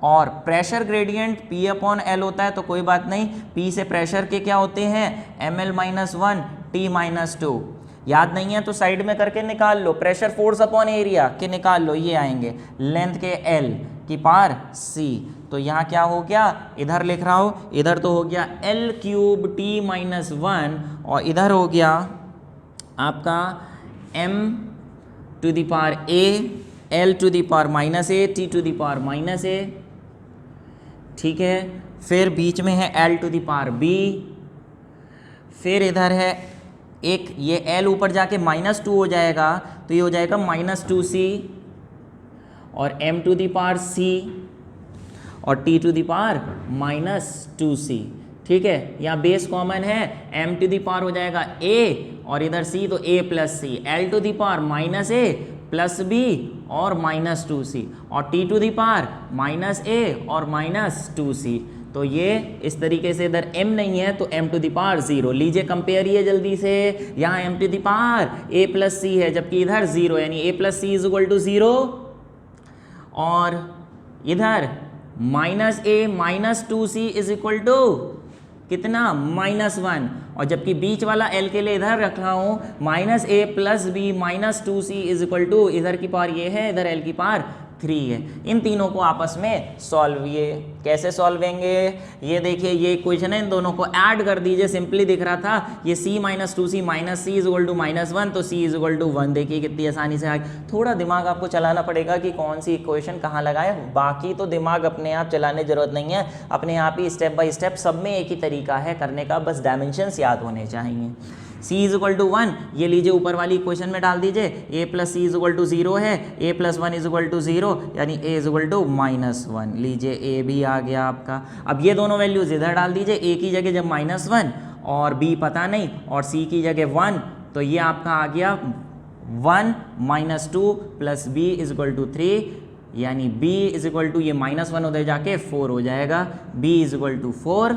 और pressure gradient P upon L होता है, तो कोई बात नहीं, P से प्रेशर के क्या होते हैं? ml-1 t-2। याद नहीं है तो साइड में करके निकाल लो, प्रेशर फोर्स अपॉन एरिया के निकाल लो, ये आएंगे लेंथ के L की पावर C। तो यहाँ क्या हो गया? इधर लिख रहा हूँ, इधर तो हो गया L क्यूब t-1, और इधर हो गया आपका m to the power a, L to the power -a, t to the power -a। ठीक है, फिर बीच में है L to the power b, फिर इधर है एक ये L ऊपर जाके -2 हो जाएगा, तो ये हो जाएगा -2c, और m to the power c, और t to the power -2c। ठीक है, यहाँ बेस कॉमन है, m टू द पावर हो जाएगा a, और इधर c तो a plus c, L to the power -a plus b और -2c, और t to the power -a और -2c। तो ये इस तरीके से, इधर m नहीं है तो m टू द पावर 0 लीजिए, कंपेयरिए जल्दी से। यहाँ m to the power a plus c है, जबकि इधर 0, यानी a plus c is equal to 0, और इधर -a -2c is equal to कितना? -1, और जबकि बीच वाला L के लिए इधर रख रहा हूँ -a plus b -2c is equal to, इधर की पावर ये है, इधर L की पावर 3 है। इन तीनों को आपस में सॉल्व, ये कैसे सॉल्व होंगे? ये देखिए, ये इक्वेशन है, इन दोनों को ऐड कर दीजिए। सिंपली दिख रहा था ये c -2c -c is equal to -1, तो c इज इक्वल टू 1। देखिए कितनी आसानी से आ गई। थोड़ा दिमाग आपको चलाना पड़ेगा कि कौन सी इक्वेशन कहाँ लगाए, बाकी तो दिमाग अपने आप चलाने जरूरत नहीं है, अपने आप ही स्टेप बाय स्टेप सब में एक ही तरीका है करने का, बस डायमेंशंस याद होने चाहिए। सी इज इक्वल टू 1, ये लीजिए ऊपर वाली इक्वेशन में डाल दीजिए, A plus C is equal to 0 है, A plus 1 is equal to 0, यानी ए इज इक्वल टू -1, लीजिए ए भी आ गया आपका। अब ये दोनों वैल्यूज इधर डाल दीजिए, ए की जगह जब -1 और बी पता नहीं और सी की जगह 1, तो ये आपका आ गया 1 - 2 plus B is equal to 3, यानी b इज इक्वल टू ये -1 उधर जाके 4 हो जाएगा, b इज इक्वल टू 4।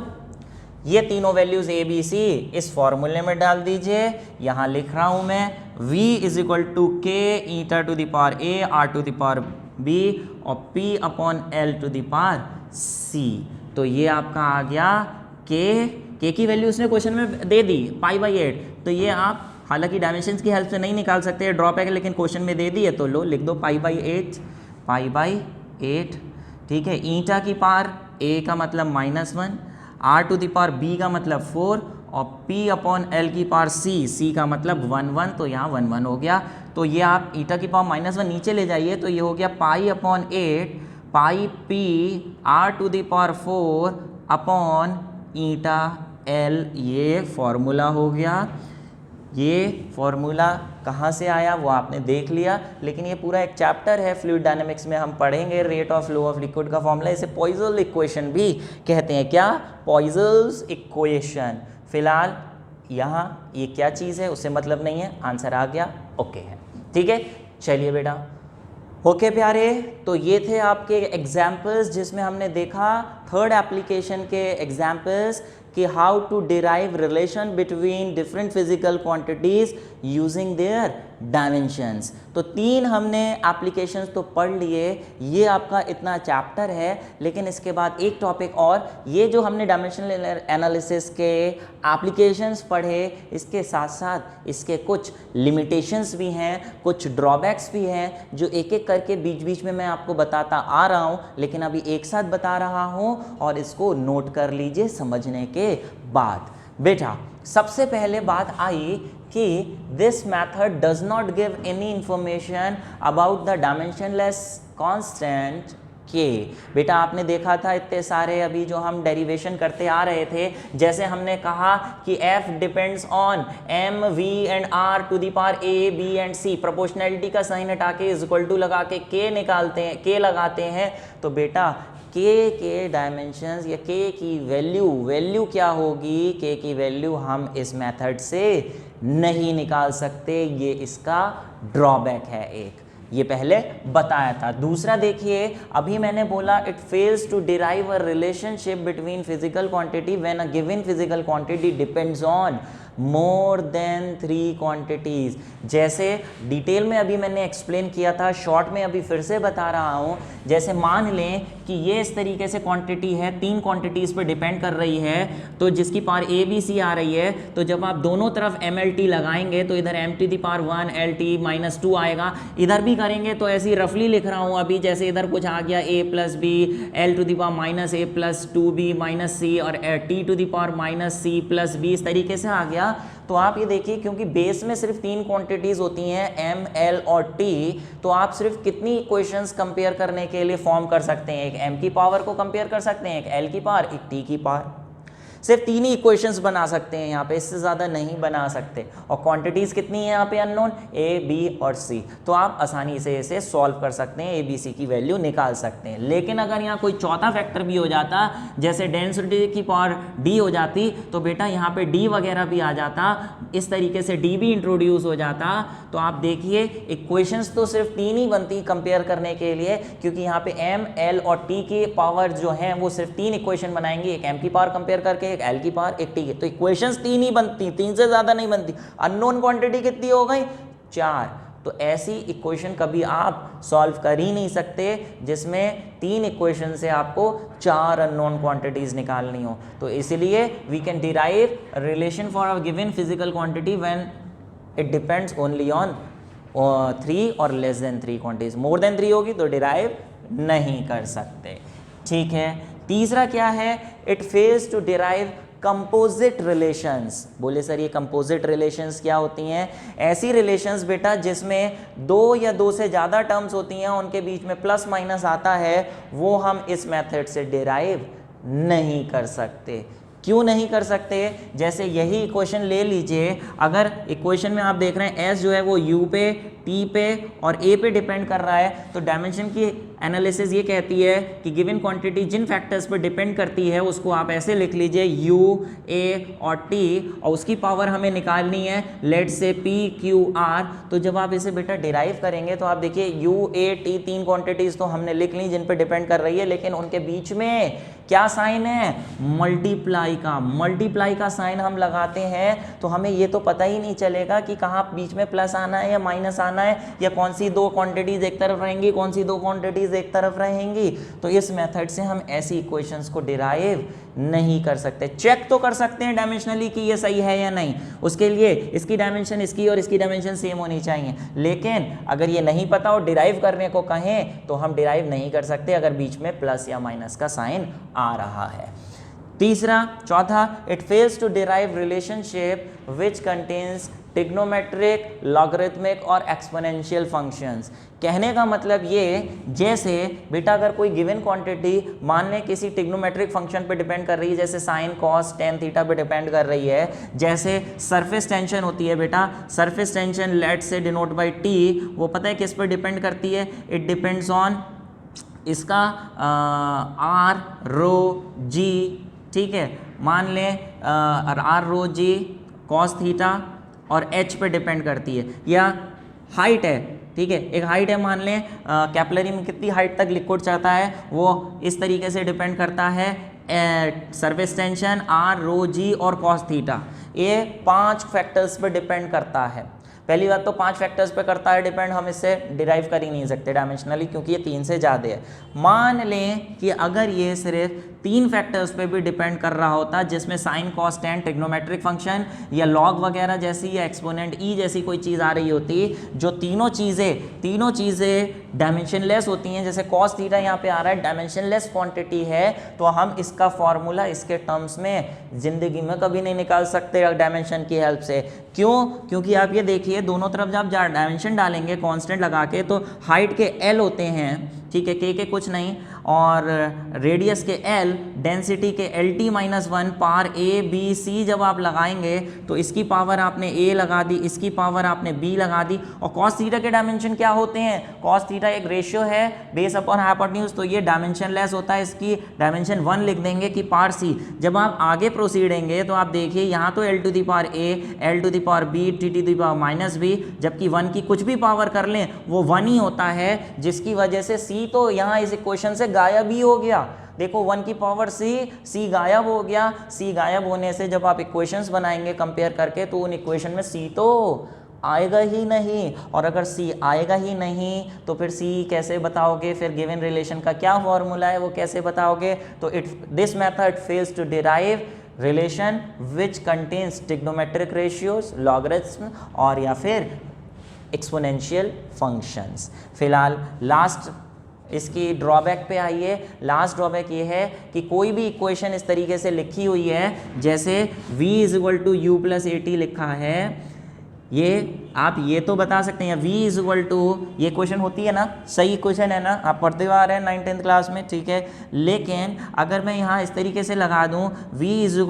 ये तीनों वैल्यूज a b c इस फॉर्मूले में डाल दीजिए, यहाँ लिख रहा हूँ मैं v is equal to k eta to the power a r to the power b और p upon l to the power c। तो ये आपका आ गया k की वैल्यू उसने क्वेश्चन में दे दी π/8, तो ये आप हालांकि डायमेंशंस की हेल्प से नहीं निकाल सकते, ड्रॉबैक है, लेकिन क्वेश्चन में दे दी है तो लो लिख दो π/8, ठीक है। ईटा की पावर a का मतलब -1, r to the power b का मतलब 4 और p अपॉन l की पावर c का मतलब 1 तो यहाँ 1 हो गया। तो ये आप ईटा की पावर -1 नीचे ले जाइए तो ये हो गया π/8 πp r to the power 4 upon eta l, ये फॉर्मूला हो गया। ये फॉर्मूला कहाँ से आया वो आपने देख लिया, लेकिन ये पूरा एक चैप्टर है फ्लूइड डायनेमिक्स में, हम पढ़ेंगे rate of flow of liquid का फॉर्मूला। इसे पॉइजन इक्वेशन भी कहते हैं। क्या? Poiseuille equation. फिलहाल यहाँ ये क्या चीज़ है उससे मतलब नहीं है, आंसर आ गया, ओके है, ठीक है। चलिए बेटा, ओके प्यारे, तो ये थे आपके एग्जाम्पल्स जिसमें हमने देखा थर्ड एप्लीकेशन के एग्जाम्पल्स कि how to derive relation between different physical quantities using their dimensions. तो 3 हमने एप्लीकेशंस तो पढ़ लिए, ये आपका इतना चैप्टर है, लेकिन इसके बाद एक टॉपिक और, ये जो हमने डायमेंशनल एनालिसिस के एप्लीकेशंस पढ़े, इसके साथ साथ इसके कुछ लिमिटेशंस भी हैं, कुछ ड्रॉबैक्स भी हैं, जो एक एक करके बीच बीच में मैं आपको बताता आ रहा हूँ, लेकिन अभी एक साथ बता रहा हूँ और इसको नोट कर लीजिए समझने के बाद। बेटा सबसे पहले बात आई कि this method does not give any information about the dimensionless constant के। बेटा आपने देखा था इतने सारे अभी जो हम डेरिवेशन करते आ रहे थे, जैसे हमने कहा कि f depends on m v and r to the power a b and c, proportionality का साइन हटा के इज इक्वल टू लगा के k निकालते हैं, k लगाते हैं, तो बेटा k के डायमेंशंस या k की वैल्यू क्या होगी, k की वैल्यू हम इस मेथड से नहीं निकाल सकते, ये इसका ड्रॉबैक है एक, ये पहले बताया था। दूसरा देखिए, अभी मैंने बोला it fails to derive a relationship between physical quantity when a given physical quantity depends on more than 3 quantities. जैसे डिटेल में अभी मैंने एक्सप्लेन किया था, शॉर्ट में अभी फिर से बता रहा हूँ। जैसे मान लें कि ये इस तरीके से क्वांटिटी है, 3 क्वांटिटीज़ पे डिपेंड कर रही है, तो जिसकी पावर ए बी सी आ रही है, तो जब आप दोनों तरफ एम एल टी लगाएंगे तो इधर M to the power 1 L T -2 आएगा, इधर भी करेंगे तो ऐसे ही रफली लिख रहा हूँ अभी, जैसे इधर कुछ आ गया a plus B L to the power -a plus 2b minus C और T to the power -c plus b, इस तरीके से आ गया। तो आप ये देखिए, क्योंकि बेस में सिर्फ 3 क्वांटिटीज होती हैं m, l और t, तो आप सिर्फ कितनी इक्वेशंस कंपेयर करने के लिए फॉर्म कर सकते हैं, एक m की पावर को कंपेयर कर सकते हैं, एक l की पावर, एक t की पावर, सिर्फ 3 ही इक्वेशंस बना सकते हैं यहाँ पे, इससे ज़्यादा नहीं बना सकते। और क्वांटिटीज़ कितनी है यहाँ पे अननोन, a, b और c, तो आप आसानी से इसे सॉल्व कर सकते हैं, a, b, c की वैल्यू निकाल सकते हैं। लेकिन अगर यहाँ कोई चौथा फैक्टर भी हो जाता, जैसे डेंसिटी की पावर d हो जाती, तो बेटा यहाँ पे d वगैरह भी आ जाता, इस तरीके से d भी इंट्रोड्यूस हो जाता, तो आप देखिए इक्वेशंस तो सिर्फ 3 ही बनती कंपेयर करने के लिए, क्योंकि यहाँ पे m, l और t की पावर जो है वो सिर्फ 3 इक्वेशन बनाएंगे, एक m की पावर कंपेयर करके, एक l की पावर, एक t की, तो इक्वेशंस 3 ही बनती, 3 से ज्यादा नहीं बनती। अननोन क्वांटिटी कितनी हो गई, 4, तो ऐसी इक्वेशन कभी आप सॉल्व कर ही नहीं सकते जिसमें 3 इक्वेशन से आपको 4 अननोन क्वांटिटीज निकालनी हो। तो इसलिए we can derive relation for a given physical quantity when it depends only on 3 और less than 3 quantities, more than 3 होगी तो डिराइव नहीं कर सकते, ठीक है। तीसरा क्या है, it fails to derive composite relations. बोले सर ये कंपोजिट रिलेशंस क्या होती हैं? ऐसी रिलेशंस बेटा जिसमें 2 या 2 से ज़्यादा टर्म्स होती हैं, उनके बीच में प्लस माइनस आता है, वो हम इस मेथड से डिराइव नहीं कर सकते। क्यों नहीं कर सकते? जैसे यही इक्वेशन ले लीजिए, अगर इक्वेशन में आप देख रहे हैं एस जो है वो यू पे, टी पे और ए पे डिपेंड कर रहा है, तो डायमेंशन की एनालिसिस ये कहती है कि गिवन क्वांटिटी जिन फैक्टर्स पर डिपेंड करती है उसको आप ऐसे लिख लीजिए यू, ए और टी, और उसकी पावर हमें निकालनी है लेट से पी क्यू आर। तो जब आप इसे बेटा डिराइव करेंगे तो आप देखिए यू, ए, टी, तीन क्वांटिटीज तो हमने लिख ली जिन पे डिपेंड कर रही है, लेकिन उनके बीच में क्या साइन है? मल्टीप्लाई का साइन हम लगाते हैं तो हमें ये तो पता ही नहीं चलेगा कि कहाँ बीच में प्लस आना है या माइनस आना है, या कौन सी दो क्वांटिटीज एक तरफ रहेंगी, कौन सी दो क्वांटिटीज एक तरफ रहेंगी। तो इस मेथड से हम ऐसी इक्वेशंस को डिराइव नहीं कर सकते। चेक तो कर सकते हैं डायमेंशनली कि ये सही है या नहीं, उसके लिए इसकी डायमेंशन इसकी और इसकी डायमेंशन सेम होनी चाहिए, लेकिन अगर ये नहीं पता और डिराइव करने को कहें तो हम डिराइव नहीं कर सकते अगर बीच में प्लस या माइनस का साइन आ रहा है। चौथा, it fails to derive relationship which contains trigonometric, logarithmic और एक्सपोनेंशियल फंक्शंस। कहने का मतलब ये, जैसे बेटा अगर कोई गिवन क्वांटिटी मान लें किसी ट्रिग्नोमेट्रिक फंक्शन पे डिपेंड कर रही है, जैसे साइन कॉस टेन थीटा पे डिपेंड कर रही है, जैसे सरफेस टेंशन होती है बेटा, सरफेस टेंशन लेट से डिनोट बाय टी, वो पता है किस पे डिपेंड करती है? इट डिपेंड्स ऑन इसका आर रो जी, ठीक है, मान लें r rho g cos theta और एच पे डिपेंड करती है, या हाइट है, ठीक है, एक हाइट है, मान लें कैपिलरी में कितनी हाइट तक लिक्विड चाहता है, वो इस तरीके से डिपेंड करता है सरफेस टेंशन, आर रो जी और कॉस थीटा। ये 5 फैक्टर्स पे डिपेंड करता है। पहली बात तो 5 फैक्टर्स पे करता है डिपेंड, हम इससे डिराइव कर ही नहीं सकते डायमेंशनली क्योंकि ये 3 से ज़्यादा है। मान लें कि अगर ये सिर्फ 3 फैक्टर्स पे भी डिपेंड कर रहा होता, जिसमें sign cos ten trigonometric function या लॉग वगैरह जैसी या एक्सपोनेंट ई जैसी कोई चीज़ आ रही होती, जो तीनों चीज़ें डायमेंशनलेस होती हैं, जैसे कॉस थीटा यहाँ पे आ रहा है डायमेंशनलेस क्वांटिटी है, तो हम इसका फॉर्मूला इसके टर्म्स में ज़िंदगी में कभी नहीं निकाल सकते डायमेंशन की हेल्प से। क्यों? क्योंकि आप ये देखिए दोनों तरफ जब आप डायमेंशन डालेंगे कांस्टेंट लगा के, तो हाइट के एल होते हैं, ठीक है, के कुछ नहीं, और रेडियस के एल, डेंसिटी के LT-1, par A B C जब आप लगाएंगे तो इसकी पावर आपने ए लगा दी, इसकी पावर आपने बी लगा दी। और कॉस थीटा के डायमेंशन क्या होते हैं? कॉस थीटा एक रेशियो है बेस अपॉन हाइपोटेन्यूज, तो ये डायमेंशनलेस होता है, इसकी डायमेंशन 1 लिख देंगे कि पार सी। जब आप आगे प्रोसीडेंगे तो आप देखिए यहाँ तो L to the power a, L to the power b, T to the power minus b, जबकि 1 की कुछ भी पावर कर लें वो 1 ही होता है, जिसकी वजह से सी तो यहाँ इस इक्वेशन से गायब ही हो गया। देखो 1 की पावर सी गायब हो गया। सी गायब होने से जब आप इक्वेशंस बनाएंगे कंपेयर करके, तो उन इक्वेशन में सी तो आएगा ही नहीं, और अगर सी आएगा ही नहीं तो फिर सी कैसे बताओगे? फिर गिवन रिलेशन का क्या फॉर्मूला है वो कैसे बताओगे? तो this method fails to derive relation which contains trigonometric ratios, logarithm और या फिर एक्सपोनेंशियल फंक्शंस। फिलहाल लास्ट इसकी ड्रॉबैक पे आइए। लास्ट ड्रॉबैक ये है कि कोई भी इक्वेशन इस तरीके से लिखी हुई है, जैसे v = u + at लिखा है, ये आप ये तो बता सकते हैं v = ये क्वेश्चन होती है ना, सही क्वेश्चन है ना, आप पढ़ते हुए आ रहे हैं 9th क्लास में, ठीक है। लेकिन अगर मैं यहाँ इस तरीके से लगा दूँ v =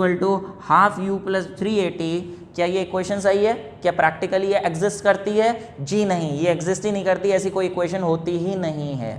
½ u + 380, क्या ये इक्वेशन सही है? क्या प्रैक्टिकली ये एग्जिस्ट करती है? जी नहीं, ये एग्जिस्ट ही नहीं करती, ऐसी कोई इक्वेशन होती ही नहीं है।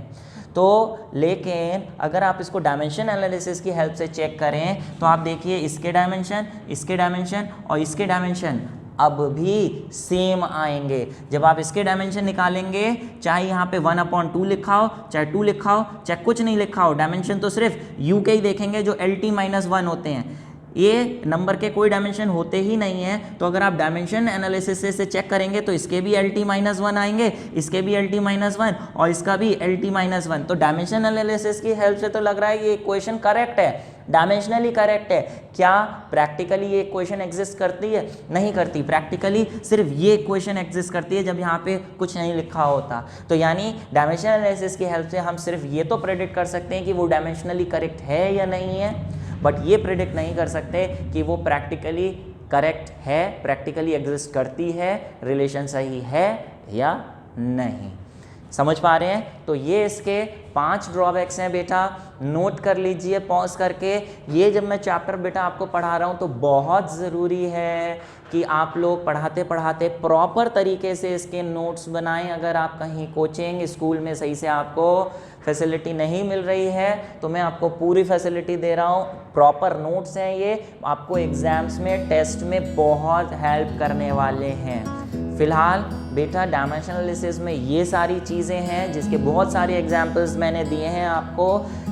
तो लेकिन अगर आप इसको डायमेंशन एनालिसिस की हेल्प से चेक करें तो आप देखिए इसके डायमेंशन, इसके डायमेंशन और इसके डायमेंशन अब भी सेम आएंगे। जब आप इसके डायमेंशन निकालेंगे, चाहे यहाँ पे 1/2 लिखा हो, चाहे 2 लिखा हो, चाहे कुछ नहीं लिखा हो, डायमेंशन तो सिर्फ u के ही देखेंगे जो LT-1 होते हैं। ये नंबर के कोई डायमेंशन होते ही नहीं है। तो अगर आप डायमेंशन एनालिसिस से चेक करेंगे तो इसके भी LT-1 आएंगे, इसके भी LT-1 और इसका भी LT-1। तो डायमेंशन एनालिसिस की हेल्प से तो लग रहा है ये इक्वेशन करेक्ट है, डायमेंशनली करेक्ट है। क्या प्रैक्टिकली ये इक्वेशन एग्जिस्ट करती है? नहीं करती। प्रैक्टिकली सिर्फ ये इक्वेशन एग्जिस्ट करती है जब यहाँ पे कुछ नहीं लिखा होता। तो यानी डायमेंशन एनालिसिस की हेल्प से हम सिर्फ ये तो प्रेडिक्ट कर सकते हैं कि वो डायमेंशनली करेक्ट है या नहीं है, बट ये प्रेडिक्ट नहीं कर सकते कि वो प्रैक्टिकली करेक्ट है, प्रैक्टिकली एग्जिस्ट करती है, रिलेशन सही है या नहीं। समझ पा रहे हैं? तो ये इसके 5 ड्रॉबैक्स हैं बेटा, नोट कर लीजिए पॉज करके। ये जब मैं चैप्टर बेटा आपको पढ़ा रहा हूँ तो बहुत ज़रूरी है कि आप लोग पढ़ाते पढ़ाते प्रॉपर तरीके से इसके नोट्स बनाएं। अगर आप कहीं कोचिंग स्कूल में सही से आपको फैसिलिटी नहीं मिल रही है तो मैं आपको पूरी फैसिलिटी दे रहा हूँ, प्रॉपर नोट्स हैं ये, आपको एग्ज़ाम्स में टेस्ट में बहुत हेल्प करने वाले हैं। फिलहाल बेटा डायमेंशनल एनालिसिस में ये सारी चीज़ें हैं जिसके बहुत सारे एग्जाम्पल्स मैंने दिए हैं आपको,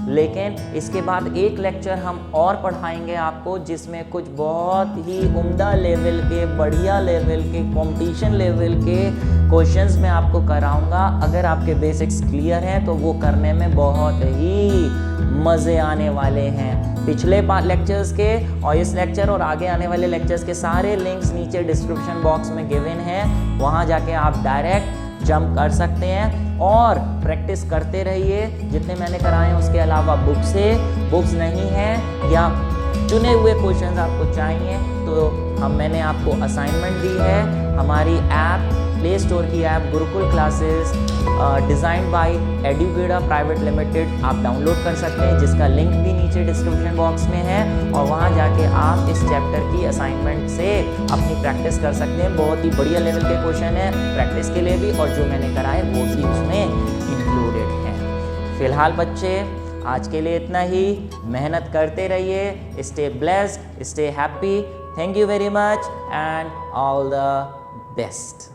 लेकिन इसके बाद एक लेक्चर हम और पढ़ाएंगे आपको जिसमें कुछ बहुत ही उम्दा लेवल के, बढ़िया लेवल के, कंपटीशन लेवल के क्वेश्चंस मैं आपको कराऊंगा। अगर आपके बेसिक्स क्लियर हैं तो वो करने में बहुत ही मज़े आने वाले हैं। पिछले लेक्चर्स के और इस लेक्चर और आगे आने वाले लेक्चर्स के सारे लिंक्स नीचे डिस्क्रिप्शन बॉक्स में गिवन हैं, वहाँ जाके आप डायरेक्ट जंप कर सकते हैं और प्रैक्टिस करते रहिए जितने मैंने कराए हैं। उसके अलावा बुक्स नहीं हैं या चुने हुए क्वेश्चंस आपको चाहिए तो मैंने आपको असाइनमेंट दी है। हमारी ऐप, प्ले स्टोर की app Gurukul classes designed by Edukeda private limited आप डाउनलोड कर सकते हैं, जिसका लिंक भी नीचे डिस्क्रिप्शन बॉक्स में है, और वहां जाके आप इस चैप्टर की असाइनमेंट से अपनी प्रैक्टिस कर सकते हैं। बहुत ही बढ़िया लेवल के क्वेश्चन है प्रैक्टिस के लिए भी, और जो मैंने कराए वो भी उसमें इंक्लूडेड है। फिलहाल बच्चे आज के लिए इतना ही, मेहनत करते रहिए, stay blessed, stay happy, thank you very much and all the best.